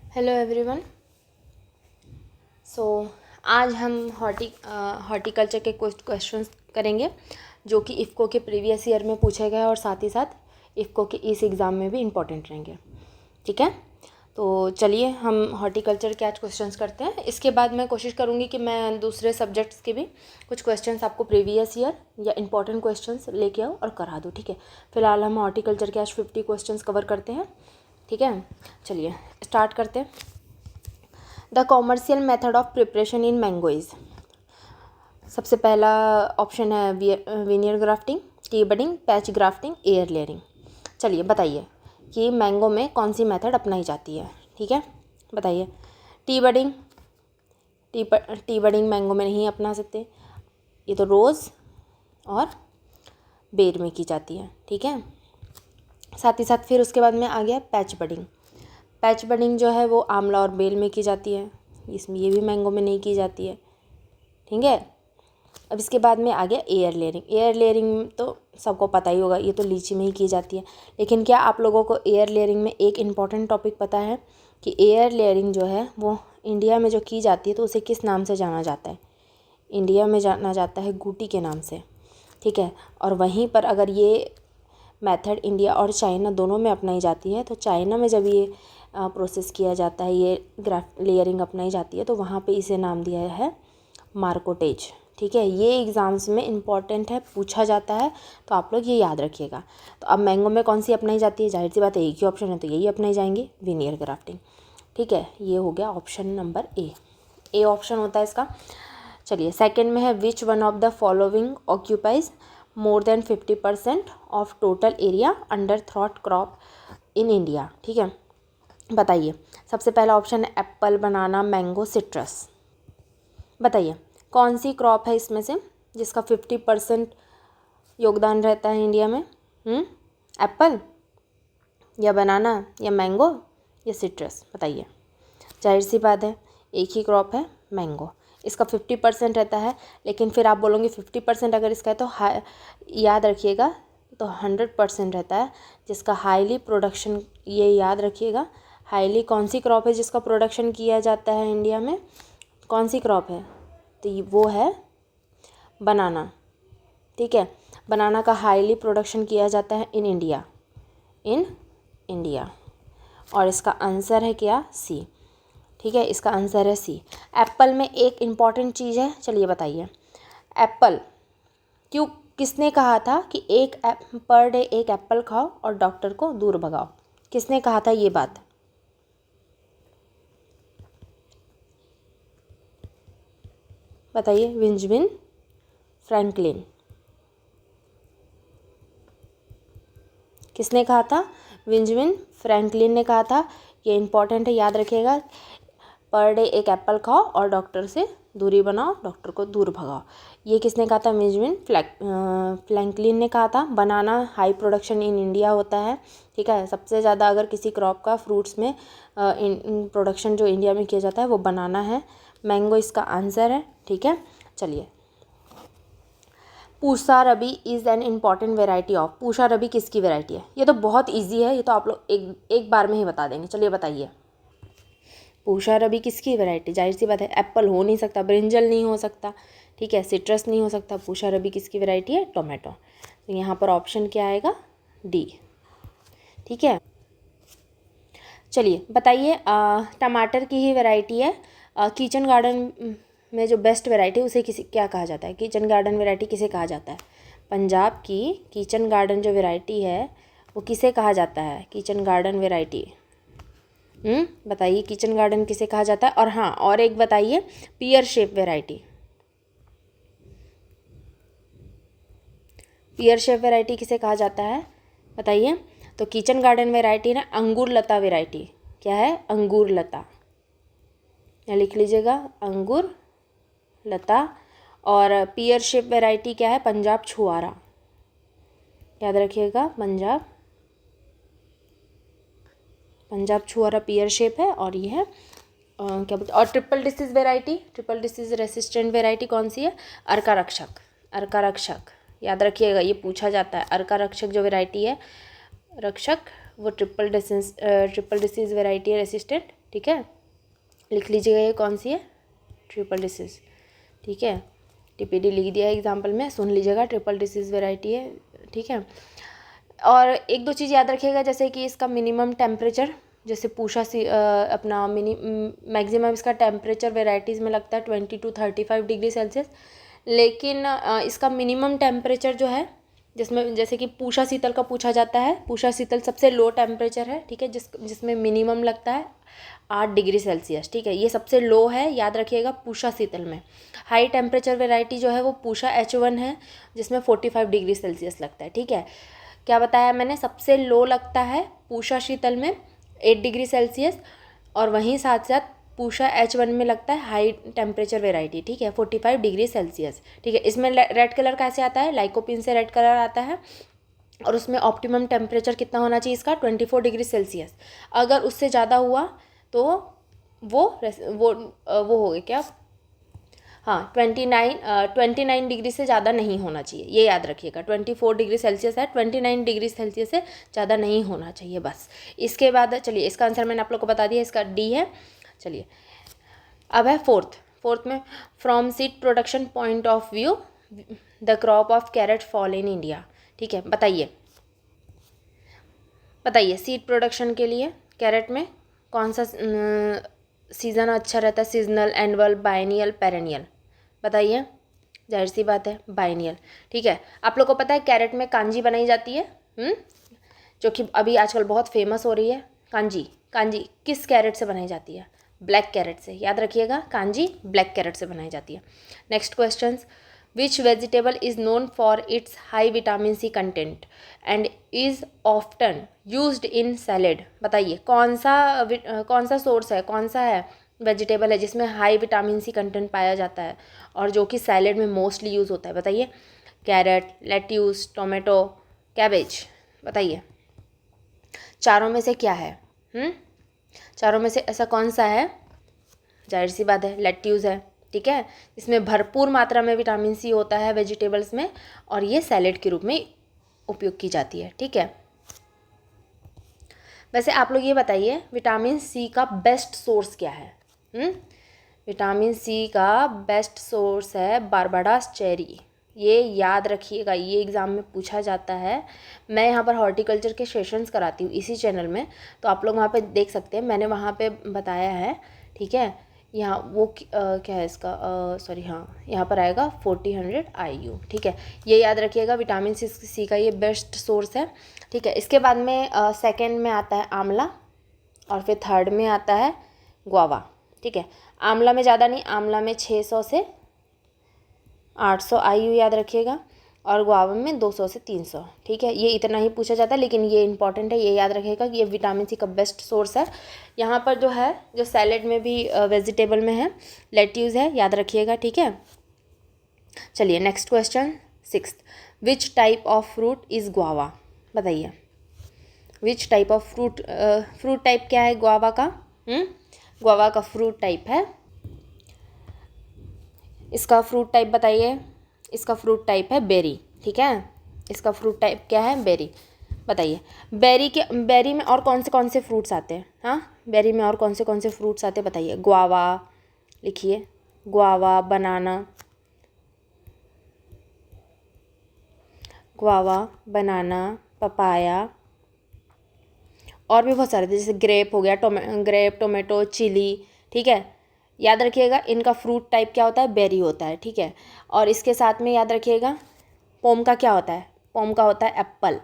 Hello everyone. सो आज हम horticulture के कुछ क्वेश्चंस करेंगे जो कि इफ़को के प्रीवियस ईयर में पूछे गए और साथ ही साथ इफ़को के इस एग्ज़ाम में भी इम्पोर्टेंट रहेंगे। ठीक है, तो चलिए हम हॉर्टिकल्चर के आज क्वेश्चंस करते हैं। इसके बाद मैं कोशिश करूँगी कि मैं दूसरे सब्जेक्ट्स के भी कुछ क्वेश्चंस आपको प्रीवियस ईयर या इंपॉर्टेंट क्वेश्चंस लेके आऊँ और करा दूँ। ठीक है, फिलहाल हम हॉर्टिकल्चर के आज 50 क्वेश्चंस कवर करते हैं। ठीक है, चलिए स्टार्ट करते हैं। The commercial method of preparation in mango is. सबसे पहला ऑप्शन है veneer grafting, T budding, patch grafting, air layering. चलिए बताइए कि मैंगो में कौन सी मेथड अपनाई जाती है। ठीक है, बताइए। T budding, T budding mango में नहीं अपना सकते, ये तो रोज़ और बेर में की जाती है। ठीक है, साथ ही साथ फिर उसके बाद में आ गया पैच बडिंग। पैच बडिंग जो है वो आंवला और बेल में की जाती है, इसमें ये भी मैंगो में नहीं की जाती है। ठीक है, अब इसके बाद में आ गया एयर लेयरिंग। एयर लेयरिंग तो सबको पता ही होगा, ये तो लीची में ही की जाती है। लेकिन क्या आप लोगों को एयर लेयरिंग में एक इम्पॉर्टेंट टॉपिक पता है कि एयर लेयरिंग जो है वो इंडिया में जो की जाती है तो उसे किस नाम से जाना जाता है? इंडिया में जाना जाता है गूटी के नाम से। ठीक है, और वहीं पर अगर ये मेथड इंडिया और चाइना दोनों में अपनाई जाती है तो चाइना में जब ये प्रोसेस किया जाता है, ये ग्राफ लेयरिंग अपनाई जाती है, तो वहाँ पे इसे नाम दिया है मार्कोटेज। ठीक है, ये एग्ज़ाम्स में इम्पॉर्टेंट है, पूछा जाता है, तो आप लोग ये याद रखिएगा। तो अब मैंगो में कौन सी अपनाई जाती है? जाहिर सी बात है एक ही ऑप्शन है तो यही अपनाई जाएंगी, विनियर ग्राफ्टिंग। ठीक है, ये हो गया ऑप्शन नंबर ए ऑप्शन होता है इसका। चलिए सेकंड में है विच one of the following occupies more than 50% of total area under throat crop in India. ठीक है, बताइए। सबसे पहला ऑप्शन है एप्पल, बनाना, मैंगो, सिट्रस। बताइए कौन सी क्रॉप है इसमें से जिसका 50% योगदान रहता है इंडिया में? एप्पल या बनाना या मैंगो या सिट्रस? बताइए। जाहिर सी बात है एक ही क्रॉप है, मैंगो। इसका 50% रहता है, लेकिन फिर आप बोलोगे 50% अगर इसका है तो याद रखिएगा तो 100% रहता है जिसका हाईली प्रोडक्शन। ये याद रखिएगा, हाईली कौन सी क्रॉप है जिसका प्रोडक्शन किया जाता है इंडिया में? कौन सी क्रॉप है? तो वो है बनाना। ठीक है, बनाना का हाईली प्रोडक्शन किया जाता है इन इंडिया। और इसका आंसर है क्या? सी। ठीक है, इसका आंसर है सी। एप्पल में एक इम्पॉर्टेंट चीज़ है, चलिए बताइए। एप्पल क्यों, किसने कहा था कि पर डे एक एप्पल खाओ और डॉक्टर को दूर भगाओ? किसने कहा था ये बात? बताइए। Benjamin Franklin. किसने कहा था? बेंजामिन फ्रैंकलिन ने कहा था। ये इम्पॉर्टेंट है, याद रखिएगा। पर डे एक एप्पल खाओ और डॉक्टर से दूरी बनाओ, डॉक्टर को दूर भगाओ। ये किसने कहा था? बेंजामिन फ्रैंकलिन ने कहा था। बनाना हाई प्रोडक्शन इन इंडिया होता है। ठीक है, सबसे ज़्यादा अगर किसी क्रॉप का फ्रूट्स में प्रोडक्शन जो इंडिया में किया जाता है वो बनाना है। मैंगो इसका आंसर है। ठीक है, चलिए। Pusa Rabi is an important variety of. Pusa Rabi किसकी वेराइटी है? ये तो बहुत इजी है, ये तो आप लोग एक बार में ही बता देंगे। चलिए बताइए। पूसा रबी किसकी वैरायटी? जाहिर सी बात है एप्पल हो नहीं सकता, ब्रिंजल नहीं हो सकता, ठीक है, सिट्रस नहीं हो सकता। पूसा रबी किसकी वैरायटी है? टोमेटो। तो यहाँ पर ऑप्शन क्या आएगा? डी। ठीक है, चलिए बताइए। टमाटर की ही वैरायटी है। किचन गार्डन में जो बेस्ट वैरायटी उसे किसी क्या कहा जाता है? किचन गार्डन वैरायटी किसे कहा जाता है? पंजाब की किचन गार्डन जो वैरायटी है वो किसे कहा जाता है? Kitchen garden variety. बताइए किचन गार्डन किसे कहा जाता है? और हाँ, और एक बताइए, पियर शेप वैरायटी। पियर शेप वैरायटी किसे कहा जाता है? बताइए। तो किचन गार्डन वैरायटी ना अंगूर लता वैरायटी। क्या है? अंगूर लता। या लिख लीजिएगा, अंगूर लता। और पियर शेप वैरायटी क्या है? पंजाब छुआरा। याद रखिएगा, पंजाब छुआरा पियर शेप है। और ये है क्या बोलते, और triple disease variety, triple disease resistant variety कौन सी है? अर्का रक्षक। अर्का रक्षक याद रखिएगा, ये पूछा जाता है। अर्का रक्षक जो वैरायटी है रक्षक, वो ट्रिपल डिसीज वैरायटी है रेसिस्टेंट ठीक है, लिख लीजिएगा ये कौन सी है, ट्रिपल डिसीज़, ठीक है, टीपीडी लिख दिया है एग्जाम्पल में, सुन लीजिएगा, ट्रिपल डिसीज़ वेराइटी है, ठीक है। और एक दो चीज़ याद रखिएगा, जैसे कि इसका मिनिमम टेम्परेचर, जैसे पूछा अपना मैक्सिमम इसका टेम्परेचर वेराइटीज़ में लगता है 20 to 35 डिग्री सेल्सियस, लेकिन इसका मिनिमम टेम्परेचर जो है, जिसमें जैसे कि पूषा शीतल का पूछा जाता है, पूषा शीतल सबसे लो टेम्परेचर है, ठीक है, जिसमें मिनिमम लगता है 8 डिग्री सेल्सियस, ठीक है, ये सबसे लो है, याद रखिएगा पूषा शीतल में। हाई टेम्परेचर वेराइटी जो है वो पूषा H1 है, जिसमें 45 डिग्री सेल्सियस लगता है, ठीक है। क्या बताया मैंने, सबसे लो लगता है पूषा शीतल में 8 डिग्री सेल्सियस, और वहीं साथ साथ पूषा H1 में लगता है हाई टेम्परेचर वेराइटी, ठीक है, 45 डिग्री सेल्सियस, ठीक है। इसमें रेड कलर कैसे आता है, लाइकोपिन से रेड कलर आता है, और उसमें ऑप्टिमम टेम्परेचर कितना होना चाहिए इसका, 24 डिग्री सेल्सियस। अगर उससे ज़्यादा हुआ तो वो हो गया क्या, हाँ 29 डिग्री से ज़्यादा नहीं होना चाहिए, ये याद रखिएगा। 24 डिग्री सेल्सियस है, 29 डिग्री सेल्सियस से ज़्यादा नहीं होना चाहिए, बस। इसके बाद चलिए, इसका आंसर मैंने आप लोग को बता दिया, इसका डी है। चलिए अब है फोर्थ में, from seed production point of view the crop of carrot fall in India, ठीक है। बताइए सीड प्रोडक्शन के लिए कैरेट में कौन सा सीज़न अच्छा रहता है, सीजनल, एनुअल, बाइनियल, पेरेनियल, बताइए। जाहिर सी बात है बाइनियल, ठीक है। आप लोग को पता है कैरेट में कांजी बनाई जाती है, जो कि अभी आजकल बहुत फेमस हो रही है। कांजी किस कैरेट से बनाई जाती है, ब्लैक कैरेट से, याद रखिएगा, कांजी ब्लैक कैरेट से बनाई जाती है। Next question, which vegetable is known for its high vitamin C content and is often used in salad, बताइए कौन सा सोर्स है, कौन सा है वेजिटेबल है जिसमें हाई विटामिन सी कंटेंट पाया जाता है और जो कि सैलेड में मोस्टली यूज़ होता है, बताइए। कैरेट, लेट्यूस, टोमेटो, कैबेज, बताइए चारों में से क्या है, चारों में से ऐसा कौन सा है, जाहिर सी बात है लेट्यूस है, ठीक है। इसमें भरपूर मात्रा में विटामिन सी होता है वेजिटेबल्स में, और ये सैलेड के रूप में उपयोग की जाती है, ठीक है। वैसे आप लोग ये बताइए विटामिन सी का बेस्ट सोर्स क्या है, विटामिन सी का बेस्ट सोर्स है बारबाडास चेरी, ये याद रखिएगा, ये एग्ज़ाम में पूछा जाता है। मैं यहाँ पर हॉर्टिकल्चर के सेशंस कराती हूँ इसी चैनल में, तो आप लोग वहाँ पे देख सकते हैं, मैंने वहाँ पे बताया है, ठीक है। यहाँ वो क्या है इसका, सॉरी हाँ, यहाँ पर आएगा 4000 IU, ठीक है। ये याद रखिएगा, विटामिन सी का ये बेस्ट सोर्स है, ठीक है। इसके बाद में सेकेंड में आता है आंवला, और फिर थर्ड में आता है गुआवा, ठीक है। आंवला में ज़्यादा नहीं, आंवला में 600 से 800 IU याद रखिएगा, और गुआवा में 200 से 300, ठीक है। ये इतना ही पूछा जाता है, लेकिन ये इंपॉर्टेंट है, ये याद रखिएगा कि ये विटामिन सी का बेस्ट सोर्स है। यहाँ पर जो है, जो सैलेड में भी वेजिटेबल में है, लेट्यूस है, याद रखिएगा, ठीक है। चलिए next question 6, which type of fruit is guava, बताइए। Which type of fruit type क्या है गुआवा का, गुआवा का फ्रूट टाइप है, इसका फ्रूट टाइप बताइए। इसका फ्रूट टाइप है बेरी, ठीक है। इसका फ्रूट टाइप क्या है, बेरी, बताइए। बेरी में और कौन से फ्रूट्स आते हैं, हाँ, बेरी में और कौन से फ्रूट्स आते हैं, बताइए। गुआवा लिखिए, गुआवा, बनाना, पपाया, और भी बहुत सारे, जैसे ग्रेप हो गया, टोमेटो, चिली, ठीक है। याद रखिएगा इनका फ्रूट टाइप क्या होता है, बेरी होता है, ठीक है। और इसके साथ में याद रखिएगा पोम का क्या होता है, पोम का होता है एप्पल,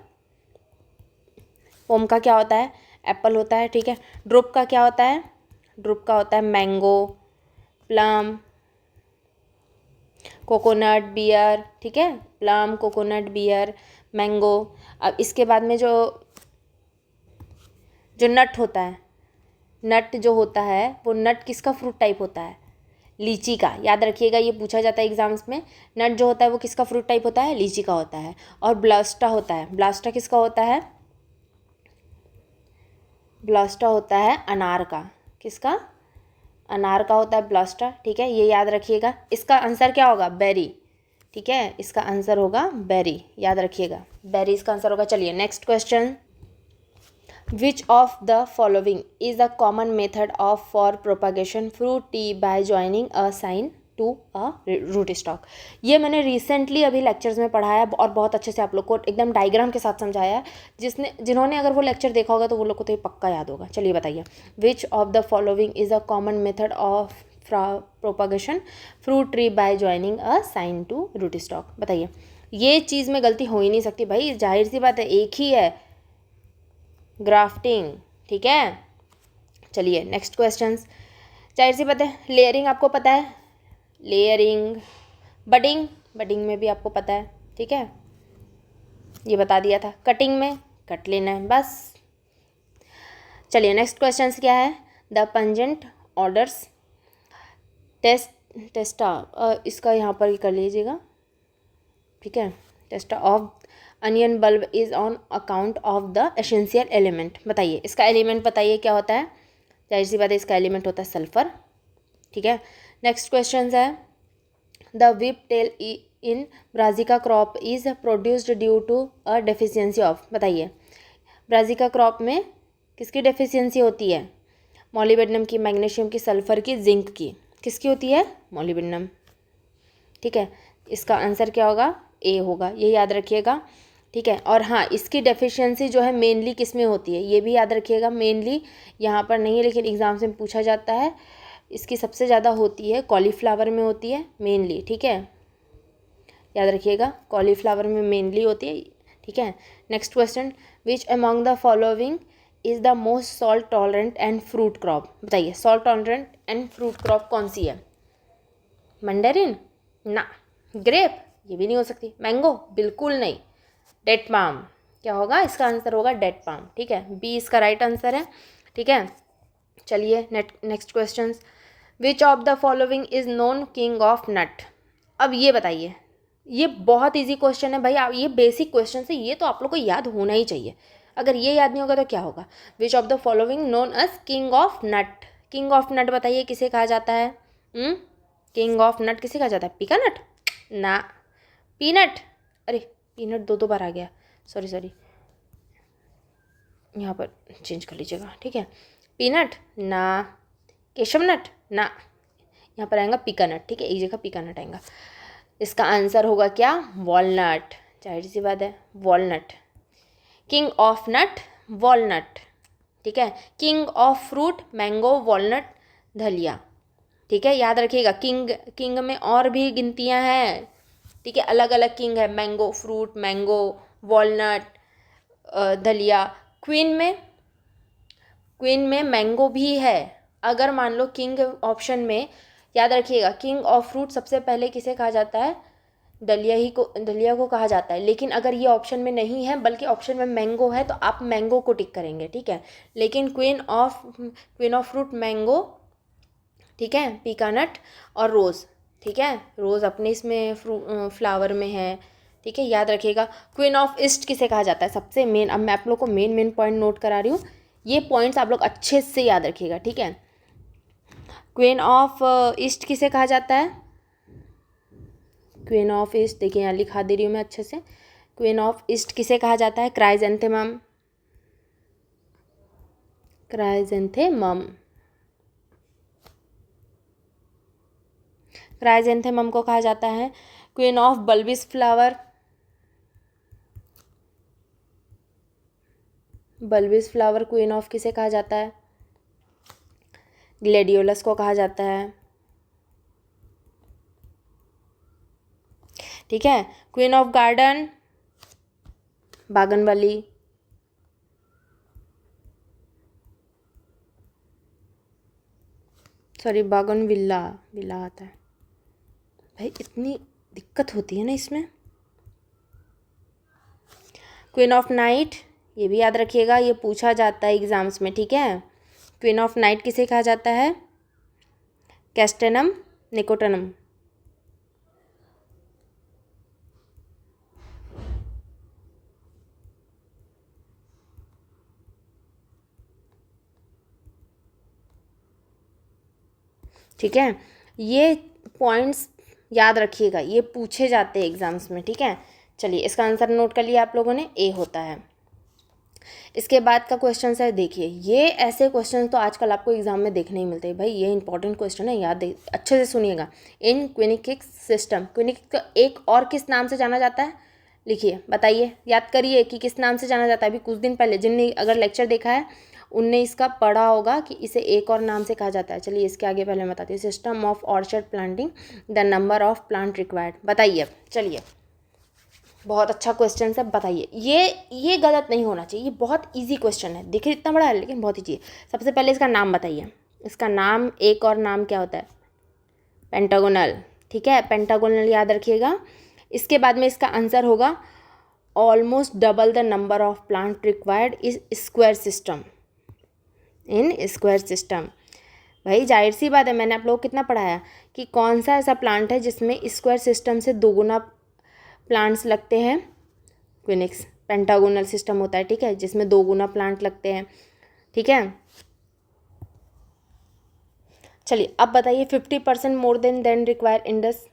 पोम का क्या होता है, एप्पल होता है, ठीक है। ड्रुप का क्या होता है, ड्रुप का होता है मैंगो, प्लम, कोकोनट, बियर, ठीक है। प्लम, कोकोनट, बियर, मैंगो। अब इसके बाद में जो नट होता है, नट जो होता है वो नट किसका फ्रूट टाइप होता है, लीची का, याद रखिएगा, ये पूछा जाता है एग्जाम्स में। नट जो होता है वो किसका फ्रूट टाइप होता है, लीची का होता है। और ब्लास्टा होता है, ब्लास्टा किसका होता है, ब्लास्टा होता है अनार का, किसका, अनार का होता है ब्लास्टा, ठीक है। ये याद रखिएगा। इसका आंसर क्या होगा, बेरी, ठीक है। इसका आंसर होगा बेरी, याद रखिएगा, बेरी इसका आंसर होगा। चलिए next question which of the following is a common method of for propagation fruit tree by joining a scion to a root stock. ये मैंने रिसेंटली अभी लेक्चर्स में पढ़ाया और बहुत अच्छे से आप लोग को एकदम डायग्राम के साथ समझाया है। जिन्होंने अगर वो लेक्चर देखा होगा तो वो लोग को तो ये पक्का याद होगा। चलिए बताइए, which of the following is a common method of propagation fruit tree by joining a scion to root stock. बताइए, ये चीज़ में गलती हो ही नहीं सकती भाई, जाहिर सी बात है, एक ही है, ग्राफ्टिंग। ठीक है, चलिए नेक्स्ट क्वेश्चन। जाहिर सी बात है, लेयरिंग आपको पता है, लेयरिंग, बडिंग में भी आपको पता है। ठीक है, ये बता दिया था। कटिंग में कट लेना है बस। चलिए नेक्स्ट क्वेश्चन क्या है, द पंजेंट ऑर्डर्स टेस्टा, इसका यहाँ पर ही कर लीजिएगा। ठीक है, testa of onion bulb is on account of the essential element. बताइए इसका एलिमेंट बताइए क्या होता है। जाहिर सी बात है, इसका एलिमेंट होता है सल्फर। ठीक है, नेक्स्ट क्वेश्चन है, the whip tail in brassica crop is produced due to a deficiency of. बताइए, ब्राज़िका क्रॉप में किसकी डेफिशिएंसी होती है? मॉलिबेडनम की, मैग्नीशियम की, सल्फर की, जिंक की। किसकी होती है? मॉलिबेडनम। ठीक है, इसका आंसर क्या होगा? ए होगा, ये याद रखिएगा। ठीक है, और हाँ, इसकी डेफिशिएंसी जो है मेनली किस में होती है, ये भी याद रखिएगा। मेनली यहाँ पर नहीं है लेकिन एग्जाम से पूछा जाता है। इसकी सबसे ज़्यादा होती है कॉलीफ्लावर में होती है मेनली। ठीक है, याद रखिएगा, कॉलीफ्लावर में मेनली होती है। ठीक है, next question, which among the following is the most salt tolerant and fruit crop. बताइए, salt tolerant and fruit crop कौन सी है? मंडेरिन ना, ग्रेप ये भी नहीं हो सकती, मैंगो बिल्कुल नहीं, डेट पाम। क्या होगा इसका आंसर? होगा डेट पाम। ठीक है, बी इसका राइट आंसर है। ठीक है, चलिए next question, which of the following is known king of nut. अब ये बताइए, ये बहुत इजी क्वेश्चन है भाई, आप ये बेसिक क्वेश्चन है, ये तो आप लोग को याद होना ही चाहिए। अगर ये याद नहीं होगा तो क्या होगा? Which of the following known as king of nut. King of nut बताइए किसे कहा जाता है? किंग ऑफ नट किसे कहा जाता है? पिका नट ना, पीनट। अरे पीनट दो बार आ गया, सॉरी, यहाँ पर चेंज कर लीजिएगा। ठीक है, पीनट ना, केशव नट ना, यहाँ पर आएगा पिका नट। ठीक है, एक जगह पिका नट आएगा। इसका आंसर होगा क्या? वॉलनट। जाहिर सी बात है, walnut. King of nut walnut. ठीक है, king of fruit mango, walnut, दलिया। ठीक है, याद रखिएगा, किंग में और भी गिनतियाँ हैं। ठीक है, अलग अलग किंग है, मैंगो फ्रूट, मैंगो, वॉलनट, दलिया। क्वीन में मैंगो भी है। अगर मान लो किंग ऑप्शन में, याद रखिएगा, किंग ऑफ फ्रूट सबसे पहले किसे कहा जाता है? दलिया को कहा जाता है। लेकिन अगर ये ऑप्शन में नहीं है बल्कि ऑप्शन में मैंगो है तो आप मैंगो को टिक करेंगे। ठीक है, लेकिन क्वीन ऑफ फ्रूट मैंगो। ठीक है, पीकानट और रोज़। ठीक है, रोज़ अपने इसमें फ्लावर में है। ठीक है, याद रखिएगा। क्वीन ऑफ ईस्ट किसे कहा जाता है? सबसे मेन, अब मैं आप लोग को मेन पॉइंट नोट करा रही हूँ, ये पॉइंट्स आप लोग अच्छे से याद रखिएगा। ठीक है, क्वीन ऑफ ईस्ट किसे कहा जाता है? क्वीन ऑफ ईस्ट, देखिए यहाँ लिखा दे रही हूँ मैं अच्छे से। क्वीन ऑफ ईस्ट किसे कहा जाता है? क्राइजेंथेमम। क्राइजेंथेमम को कहा जाता है queen of bulbous flower. Bulbous flower queen of किसे कहा जाता है? ग्लेडियोलस को कहा जाता है। ठीक है, queen of garden bougainvillea. Sorry, bougainvillea, villa आता है भाई, इतनी दिक्कत होती है ना इसमें। क्वीन ऑफ नाइट, ये भी याद रखिएगा, ये पूछा जाता है एग्जाम्स में। ठीक है, क्वीन ऑफ नाइट किसे कहा जाता है? कैस्टेनम निकोटनम। ठीक है, ये पॉइंट्स याद रखिएगा, ये पूछे जाते हैं एग्जाम्स में। ठीक है, चलिए इसका आंसर नोट कर लिया आप लोगों ने, ए होता है। इसके बाद का क्वेश्चन है, देखिए ये ऐसे क्वेश्चन तो आजकल आपको एग्जाम में देखने ही मिलते हैं भाई, ये इंपॉर्टेंट क्वेश्चन है, याद अच्छे से सुनिएगा। इन क्विनिकिक्स सिस्टम, क्विनिकिक्स का एक और किस नाम से जाना जाता है, लिखिए बताइए, याद करिए कि किस नाम से जाना जाता है। अभी कुछ दिन पहले जिनने अगर लेक्चर देखा है उनने इसका पढ़ा होगा कि इसे एक और नाम से कहा जाता है। चलिए इसके आगे पहले मैं बताती हूँ, system of orchard planting, the number of plant required. बताइए, चलिए बहुत अच्छा क्वेश्चन है, बताइए। ये गलत नहीं होना चाहिए, ये बहुत इजी क्वेश्चन है, देखिए इतना बड़ा है लेकिन बहुत इजी है। सबसे पहले इसका नाम बताइए, इसका नाम, एक और नाम क्या होता है, पेंटागोनल, ठीक है, पेंटागोनल याद रखिएगा। इसके बाद में इसका आंसर होगा almost double the number of plant required is square system, in square system. भाई जाहिर सी बात है, मैंने आप लोगों को कितना पढ़ाया कि कौन सा ऐसा प्लांट है जिसमें स्क्वायर सिस्टम से दोगुना प्लांट्स लगते हैं, क्विनिक्स पेंटागोनल सिस्टम होता है, ठीक है, जिसमें दोगुना प्लांट लगते हैं, ठीक है। चलिए अब बताइए 50% मोर देन रिक्वायर इन दस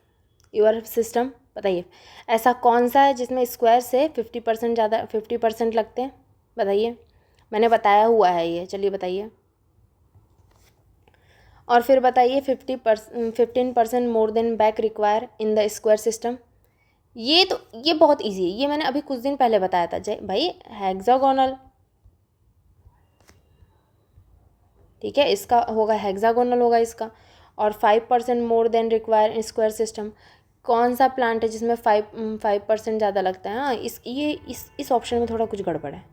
योर सिस्टम। बताइए ऐसा कौन सा है जिसमें स्क्वायर से 50% ज़्यादा, 50% लगते हैं, बताइए, मैंने बताया हुआ है ये, चलिए बताइए। और फिर बताइए 15% more than back require in the square system. ये बहुत इजी है, ये मैंने अभी कुछ दिन पहले बताया था भाई, हेक्सागोनल, ठीक है, इसका होगा हेक्सागोनल होगा इसका। और 5% more than require in square system, कौन सा प्लांट है जिसमें 5% ज़्यादा लगता है। हाँ, इस ऑप्शन में थोड़ा कुछ गड़बड़ है,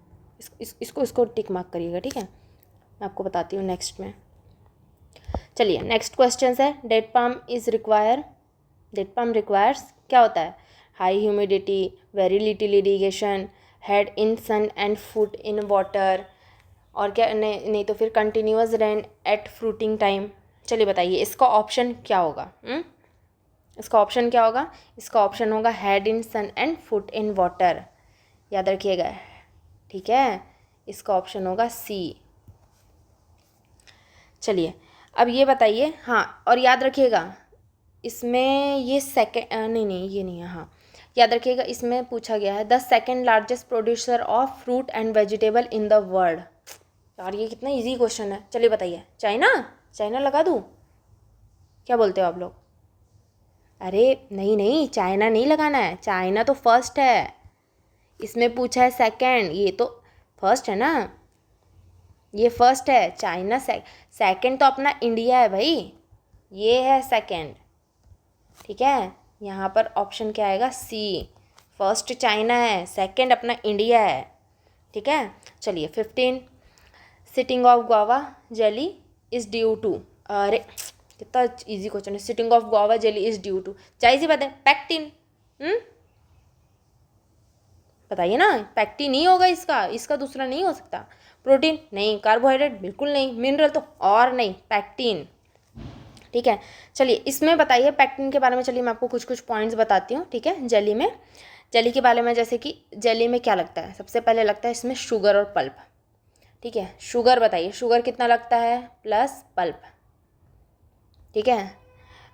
इसको टिक मार्क करिएगा, ठीक है, मैं आपको बताती हूँ नेक्स्ट में। चलिए नेक्स्ट क्वेश्चन है, date palm is require, date palm requires क्या होता है, high humidity, very little irrigation, head in sun and foot in water, और क्या नहीं तो फिर continuous rain at fruiting time. चलिए बताइए इसका ऑप्शन क्या होगा, इसका ऑप्शन क्या होगा, इसका ऑप्शन होगा head in sun and foot in water, याद रखिएगा, ठीक है, इसका ऑप्शन होगा सी। चलिए अब ये बताइए, हाँ और याद रखिएगा इसमें ये सेकेंड, नहीं ये नहीं है, हाँ याद रखिएगा इसमें पूछा गया है the second largest producer of fruit and vegetable in the world. यार ये कितना इजी क्वेश्चन है, चलिए बताइए, चाइना, चाइना लगा दूँ, क्या बोलते हो आप लोग। अरे नहीं चाइना नहीं लगाना है, चाइना तो फर्स्ट है, इसमें पूछा है सेकेंड, ये तो फर्स्ट है ना, ये फर्स्ट है, चाइना सेकेंड तो अपना इंडिया है भाई, ये है सेकेंड, ठीक है, यहाँ पर ऑप्शन क्या आएगा, सी, फर्स्ट चाइना है, सेकेंड अपना इंडिया है, ठीक है। चलिए 15 setting of guava jelly is due to, अरे कितना इजी क्वेश्चन है, setting of guava jelly is due to, जाहिर सी बात है पैक्टिन, बताइए ना, पैक्टिन ही होगा इसका दूसरा नहीं हो सकता, प्रोटीन नहीं, कार्बोहाइड्रेट बिल्कुल नहीं, मिनरल तो और नहीं, पैक्टिन, ठीक है। चलिए इसमें बताइए पैक्टिन के बारे में, चलिए मैं आपको कुछ पॉइंट्स बताती हूँ, ठीक है। जेली में, जेली के बारे में, जैसे कि जेली में क्या लगता है, सबसे पहले लगता है इसमें शुगर और पल्प, ठीक है, शुगर बताइए, शुगर कितना लगता है प्लस पल्प, ठीक है,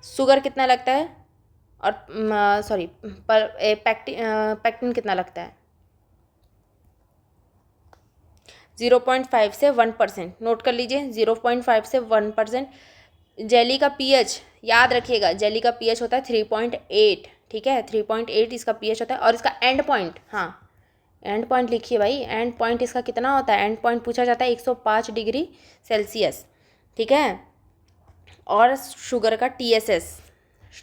शुगर कितना लगता है, और सॉरी पैक्टिन कितना लगता है, 0.5 से 1%, नोट कर लीजिए, 0.5 से 1%। जेली का पीएच याद रखिएगा, जेली का पीएच होता है 3.8, ठीक है, 3.8 इसका पीएच होता है। और इसका एंड पॉइंट, हाँ एंड पॉइंट लिखिए भाई, एंड पॉइंट इसका कितना होता है, एंड पॉइंट पूछा जाता है 105 डिग्री सेल्सियस, ठीक है। और शुगर का TSS,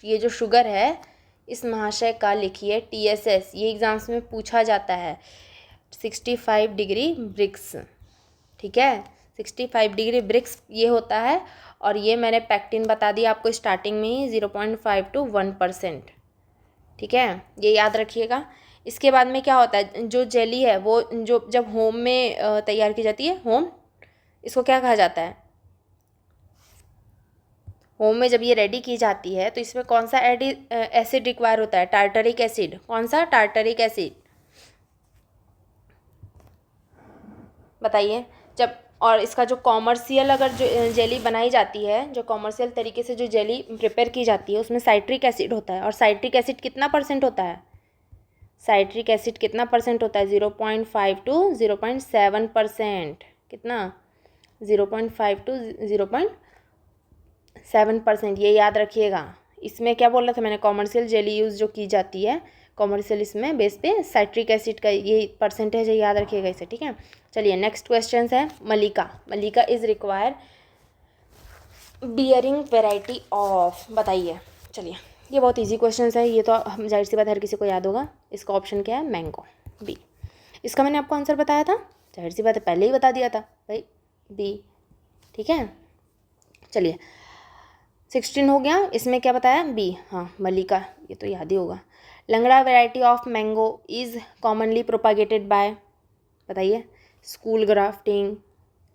ये जो शुगर है इस महाशय का लिखिए TSS, ये एग्जाम्स में पूछा जाता है, 65 डिग्री ब्रिक्स, ठीक है, 65 डिग्री ब्रिक्स ये होता है। और ये मैंने पैक्टिन बता दिया आपको स्टार्टिंग में ही, 0.5 to 1%, ठीक है, ये याद रखिएगा। इसके बाद में क्या होता है, जो जेली है वो जो जब होम में तैयार की जाती है, होम इसको क्या कहा जाता है, होम में जब ये रेडी की जाती है तो इसमें कौन सा एसिड रिक्वायर होता है, टार्टरिक एसिड, कौन सा, टार्टरिक एसिड, बताइए। जब और इसका जो कॉमर्शियल अगर जो जेली बनाई जाती है, जो कॉमर्शियल तरीके से जो जेली प्रिपेयर की जाती है उसमें साइट्रिक एसिड होता है, और साइट्रिक एसिड कितना % होता है, साइट्रिक एसिड कितना परसेंट होता है? 0.5 टू 0.7%। कितना? 0.5 टू 0.7%, ये याद रखिएगा। इसमें क्या बोल रहा था मैंने? कॉमर्शियल जेली यूज़ जो की जाती है कॉमर्शियल, इसमें बेस पे साइट्रिक एसिड का ये परसेंटेज है, याद रखिएगा इसे, ठीक है। चलिए नेक्स्ट क्वेश्चन है Mallika. Mallika is regular bearing variety of, बताइए। चलिए ये बहुत इजी क्वेश्चन है, ये तो हम जाहिर सी बात हर किसी को याद होगा। इसका ऑप्शन क्या है? Mango, B. इसका मैंने आपको आंसर बताया था, जाहिर सी बात है पहले ही बता दिया था भाई, बी, ठीक है। चलिए 16 हो गया, इसमें क्या बताया? बी, हाँ मलिका, ये तो याद ही होगा। Langra variety of mango is commonly propagated by, बताइए। स्कूल ग्राफ्टिंग,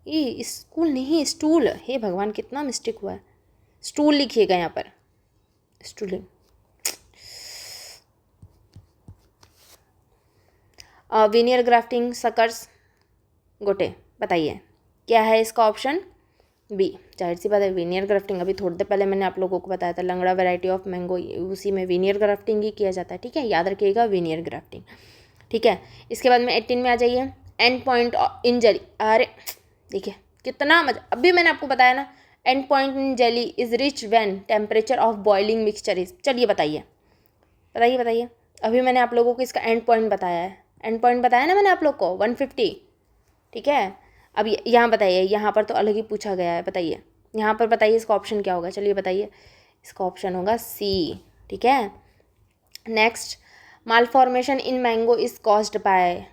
ये स्कूल नहीं स्टूल, हे भगवान कितना मिस्टेक हुआ है, स्टूल लिखिएगा यहाँ पर, स्टूलिंग। वीनियर ग्राफ्टिंग, सकर्स, गोटे, बताइए क्या है इसका ऑप्शन? बी, जाहिर सी बात है वीनियर ग्राफ्टिंग। अभी थोड़ी देर पहले मैंने आप लोगों को बताया था लंगड़ा वैरायटी ऑफ मैंगो, उसी में वीनियर ग्राफ्टिंग ही किया जाता है, ठीक है, याद रखिएगा वीनियर ग्राफ्टिंग, ठीक है। इसके बाद में 18 में आ जाइए, एंड पॉइंट इन जेली। अरे देखिए कितना मजा, अभी मैंने आपको बताया ना, and point in jelly is rich when temperature of boiling mixture is. चलिए बताइए बताइए बताइए, अभी मैंने आप लोगों को इसका एंड पॉइंट बताया है, एंड पॉइंट बताया ना मैंने आप लोग को 150, ठीक है। अब यहाँ बताइए, यहाँ पर तो अलग ही पूछा गया है, बताइए यहाँ पर, बताइए इसका ऑप्शन क्या होगा? चलिए बताइए, इसका ऑप्शन होगा सी, ठीक है। Next, mall formation in mango is caused bye,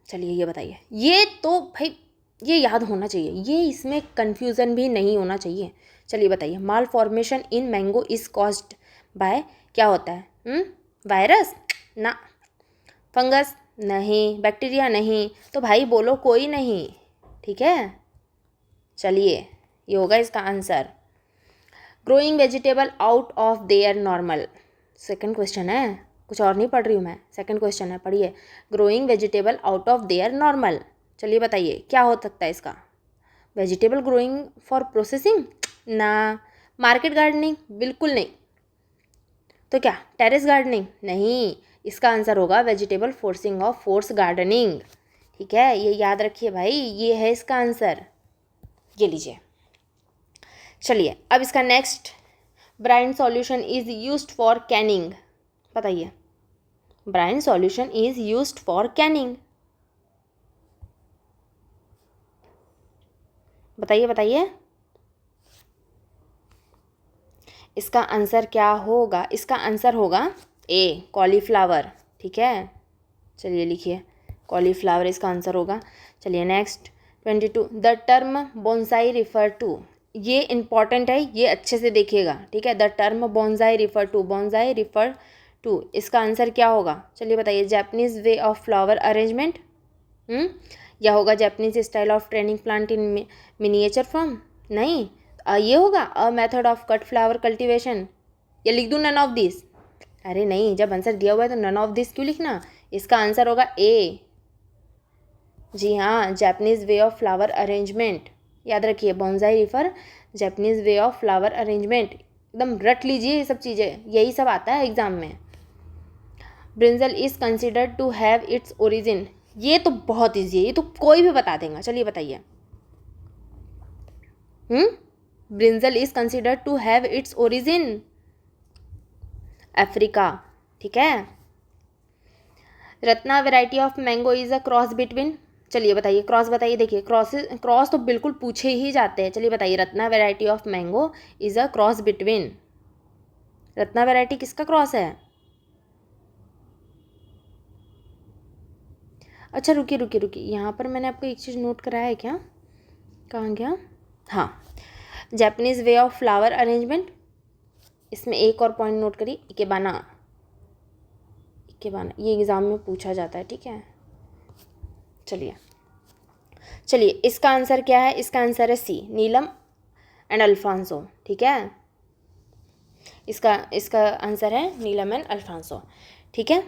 चलिए ये बताइए। ये तो भाई ये याद होना चाहिए, ये इसमें कन्फ्यूज़न भी नहीं होना चाहिए। चलिए बताइए, malformation in mango is caused by क्या होता है? वायरस ना, फंगस नहीं, बैक्टीरिया नहीं, तो भाई बोलो कोई नहीं, ठीक है। चलिए ये होगा इसका answer. Growing vegetable out of their normal, second question है, कुछ और नहीं पढ़ रही हूँ मैं, सेकंड क्वेश्चन है, पढ़िए। Growing vegetable out of their normal, चलिए बताइए क्या हो सकता है इसका? वेजिटेबल ग्रोइंग फॉर प्रोसेसिंग ना, मार्केट गार्डनिंग बिल्कुल नहीं, तो क्या टेरेस गार्डनिंग? नहीं, इसका आंसर होगा vegetable forcing of force gardening, ठीक है, ये याद रखिए भाई, ये है इसका आंसर, ये लीजिए। चलिए अब इसका next, brine solution is used for canning, बताइए। Brine solution is used for canning, बताइए बताइए इसका आंसर क्या होगा? इसका आंसर होगा ए, कॉलीफ्लावर, ठीक है। चलिए लिखिए, कॉलीफ्लावर इसका आंसर होगा। चलिए next 22, the term bonsai refer to, ये इंपॉर्टेंट है, ये अच्छे से देखिएगा, ठीक है। The term bonsai refer to, bonsai refer to, इसका आंसर क्या होगा? चलिए बताइए। Japanese way of flower arrangement, या होगा Japanese style of training plant in miniature form? नहीं, ये होगा a method of cut flower cultivation, या लिख दूँ नन ऑफ दिस? अरे नहीं, जब आंसर दिया हुआ है तो नन ऑफ दिस क्यों लिखना? इसका आंसर होगा ए, जी हाँ, Japanese way of flower arrangement, याद रखिए, bonsai refer Japanese way of flower arrangement, एकदम रट लीजिए ये सब चीज़ें, यही सब आता है एग्जाम में। Brinjal is considered to have its origin, ये तो बहुत ईजी है, ये तो कोई भी बता देगा, चलिए बताइए। Brinjal is considered to have its origin Africa, ठीक है। Ratna variety of mango is a cross between, चलिए बताइए क्रॉस, बताइए, देखिए क्रॉस तो बिल्कुल पूछे ही जाते हैं, चलिए बताइए। Ratna variety of mango is a cross between, Ratna variety किसका क्रॉस है? अच्छा रुकिए रुकिए रुकिए, यहाँ पर मैंने आपको एक चीज़ नोट कराया है क्या? कहाँ गया? हाँ, Japanese way of flower arrangement, इसमें एक और पॉइंट नोट करिए, इकेबाना, इकेबाना, ये एग्ज़ाम में पूछा जाता है, ठीक है। चलिए चलिए इसका आंसर क्या है? इसका आंसर है सी, नीलम एंड अल्फांसो, ठीक है। इसका इसका आंसर है नीलम एंड अल्फांसो, ठीक है।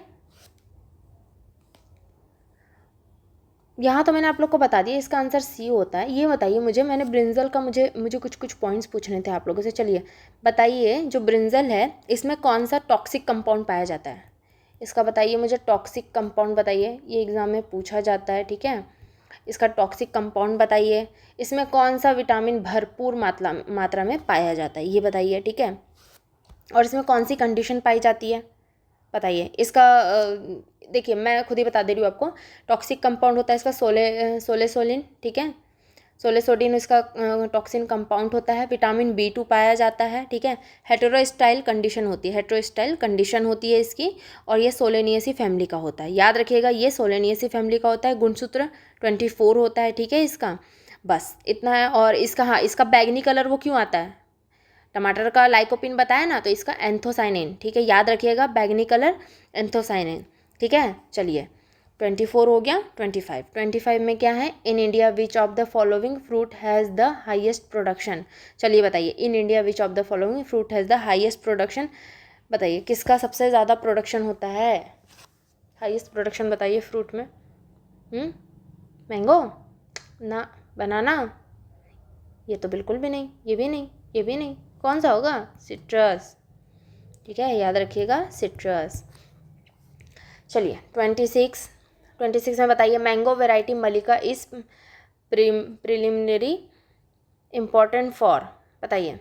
यहाँ तो मैंने आप लोग को बता दिया, इसका आंसर सी होता है। ये बताइए मुझे, मैंने ब्रिंजल का मुझे कुछ पॉइंट्स पूछने थे आप लोगों से। चलिए बताइए, जो ब्रिंजल है इसमें कौन सा टॉक्सिक कंपाउंड पाया जाता है? इसका बताइए मुझे टॉक्सिक कंपाउंड बताइए, ये एग्ज़ाम में पूछा जाता है, ठीक है। इसका टॉक्सिक कंपाउंड बताइए, इसमें कौन सा विटामिन भरपूर मात्रा में पाया जाता है ये बताइए, ठीक है। और इसमें कौन सी कंडीशन पाई जाती है बताइए। इसका देखिए मैं खुद ही बता दे रही हूँ आपको। टॉक्सिक कंपाउंड होता है इसका सोलेसोलिन, ठीक है। सोलेसोडिन इसका टॉक्सिन कंपाउंड होता है। विटामिन B2 पाया जाता है, ठीक है। हेटेरोस्टाइल कंडीशन होती है, हेटेरोस्टाइल कंडीशन होती है इसकी, और ये सोलेनियसी फैमिली का होता है, याद रखिएगा ये सोलेनियसी फैमिली का होता है। गुणसूत्र 24 होता है, ठीक है इसका, बस इतना है। और इसका, हाँ इसका बैगनी कलर वो क्यों आता है, टमाटर का लाइकोपिन बताया ना, तो इसका एंथोसाइनिन, ठीक है, याद रखिएगा बैगनी कलर एंथोसाइनिन, ठीक है। चलिए 24 हो गया। 25 में क्या है, in India which of the following fruit has the highest production. चलिए बताइए, in India which of the following fruit has the highest production, बताइए किसका सबसे ज़्यादा प्रोडक्शन होता है, हाईएस्ट प्रोडक्शन बताइए फ्रूट में। मैंगो ना, बनाना, ये तो बिल्कुल भी नहीं, ये भी नहीं, ये भी नहीं, कौन सा होगा, सिट्रस, ठीक है, याद रखिएगा सिट्रस। चलिए 26 में बताइए, मैंगो वेराइटी मलिका इस प्रिलिमिनरी इम्पॉर्टेंट फॉर, बताइए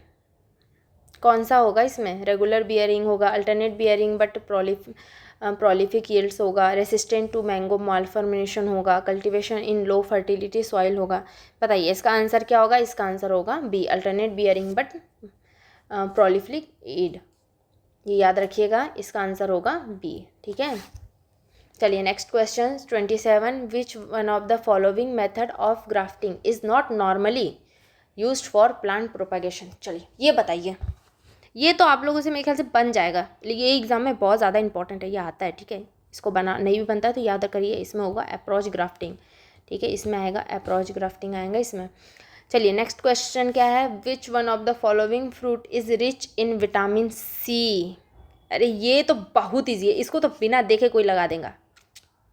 कौन सा होगा इसमें, रेगुलर बियरिंग होगा, alternate bearing but prolific yields होगा, रेसिस्टेंट टू मैंगो मालफॉर्मेशन होगा, cultivation in low fertility soil होगा। बताइए इसका आंसर क्या होगा, इसका आंसर होगा B, alternate bearing but prolific yield, ये याद रखिएगा, इसका आंसर होगा बी, ठीक है। चलिए next question 27, which one of the following method of grafting is not normally used for plant propagation. चलिए ये बताइए, ये तो आप लोगों से मेरे ख्याल से बन जाएगा, लेकिन ये एग्जाम में बहुत ज़्यादा इंपॉर्टेंट है, ये आता है, ठीक है। इसको बना नहीं भी बनता है तो याद करिए, इसमें होगा अप्रोच ग्राफ्टिंग, ठीक है, इसमें आएगा अप्रोच ग्राफ्टिंग आएगा इसमें। चलिए नेक्स्ट क्वेश्चन क्या है, विच one of the following fruit is rich in vitamin C। अरे ये तो बहुत ईजी है, इसको तो बिना देखे कोई लगा देगा,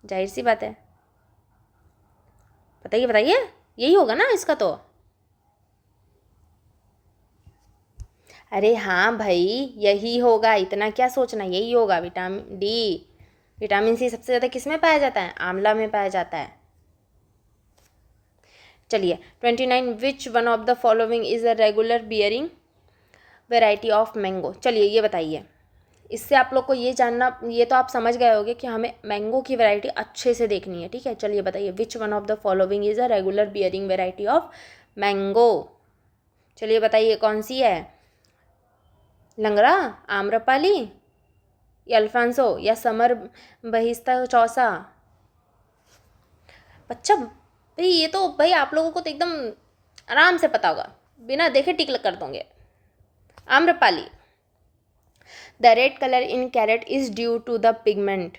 जाहिर सी बात है, बताइए बताइए, यही होगा ना इसका तो। अरे हाँ भाई यही होगा, इतना क्या सोचना, यही होगा, विटामिन D। विटामिन C सबसे ज़्यादा किस में पाया जाता है, आंवला में पाया जाता है। चलिए 29, विच one of the following is a regular bearing variety of mango. चलिए ये बताइए, इससे आप लोग को ये जानना, ये तो आप समझ गए होंगे कि हमें मैंगो की वैरायटी अच्छे से देखनी है, ठीक है। चलिए बताइए, विच one of the following is a regular bearing variety of mango. चलिए बताइए कौन सी है, लंगड़ा, आम्रपाली, या अल्फांसो, या समर बहिस्ता चौसा। बच्चा भाई ये तो भाई आप लोगों को तो एकदम आराम से पता होगा, बिना देखे टिक कर दोगे, Amrapali. The red colour in carrot is due to the pigment.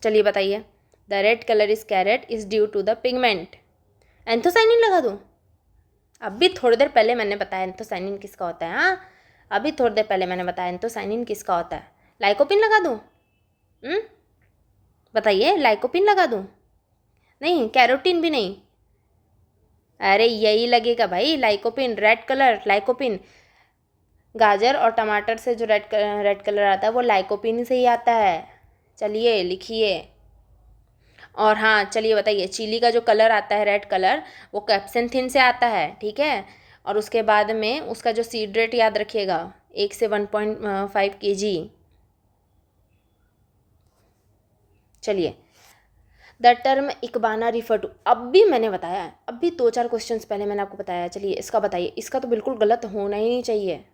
चलिए बताइए, the red colour is carrot is due to the pigment. Anthocyanin लगा दूँ, अभी थोड़ी देर पहले मैंने बताया एंथोसाइनिन किसका होता है, हाँ अभी थोड़ी देर पहले मैंने बताया एंथोसाइनिन किसका होता है। लाइकोपिन लगा दूँ, बताइए लाइकोपिन लगा दूँ, नहीं कैरोटीन भी नहीं, अरे यही लगेगा भाई, लाइकोपिन, रेड कलर लाइकोपिन। गाजर और टमाटर से जो रेड कलर आता है वो लाइकोपिन से ही आता है। चलिए लिखिए। और हाँ चलिए बताइए, चिली का जो कलर आता है रेड कलर, वो कैप्सेंथिन से आता है, ठीक है। और उसके बाद में उसका जो सीड रेट याद रखिएगा, 1 से 1.5 kg। चलिए द टर्म इकबाना रिफर टू, अब भी मैंने बताया है, अभी 2-4 क्वेश्चंस पहले मैंने आपको बताया। चलिए इसका बताइए, इसका तो बिल्कुल गलत होना ही नहीं चाहिए,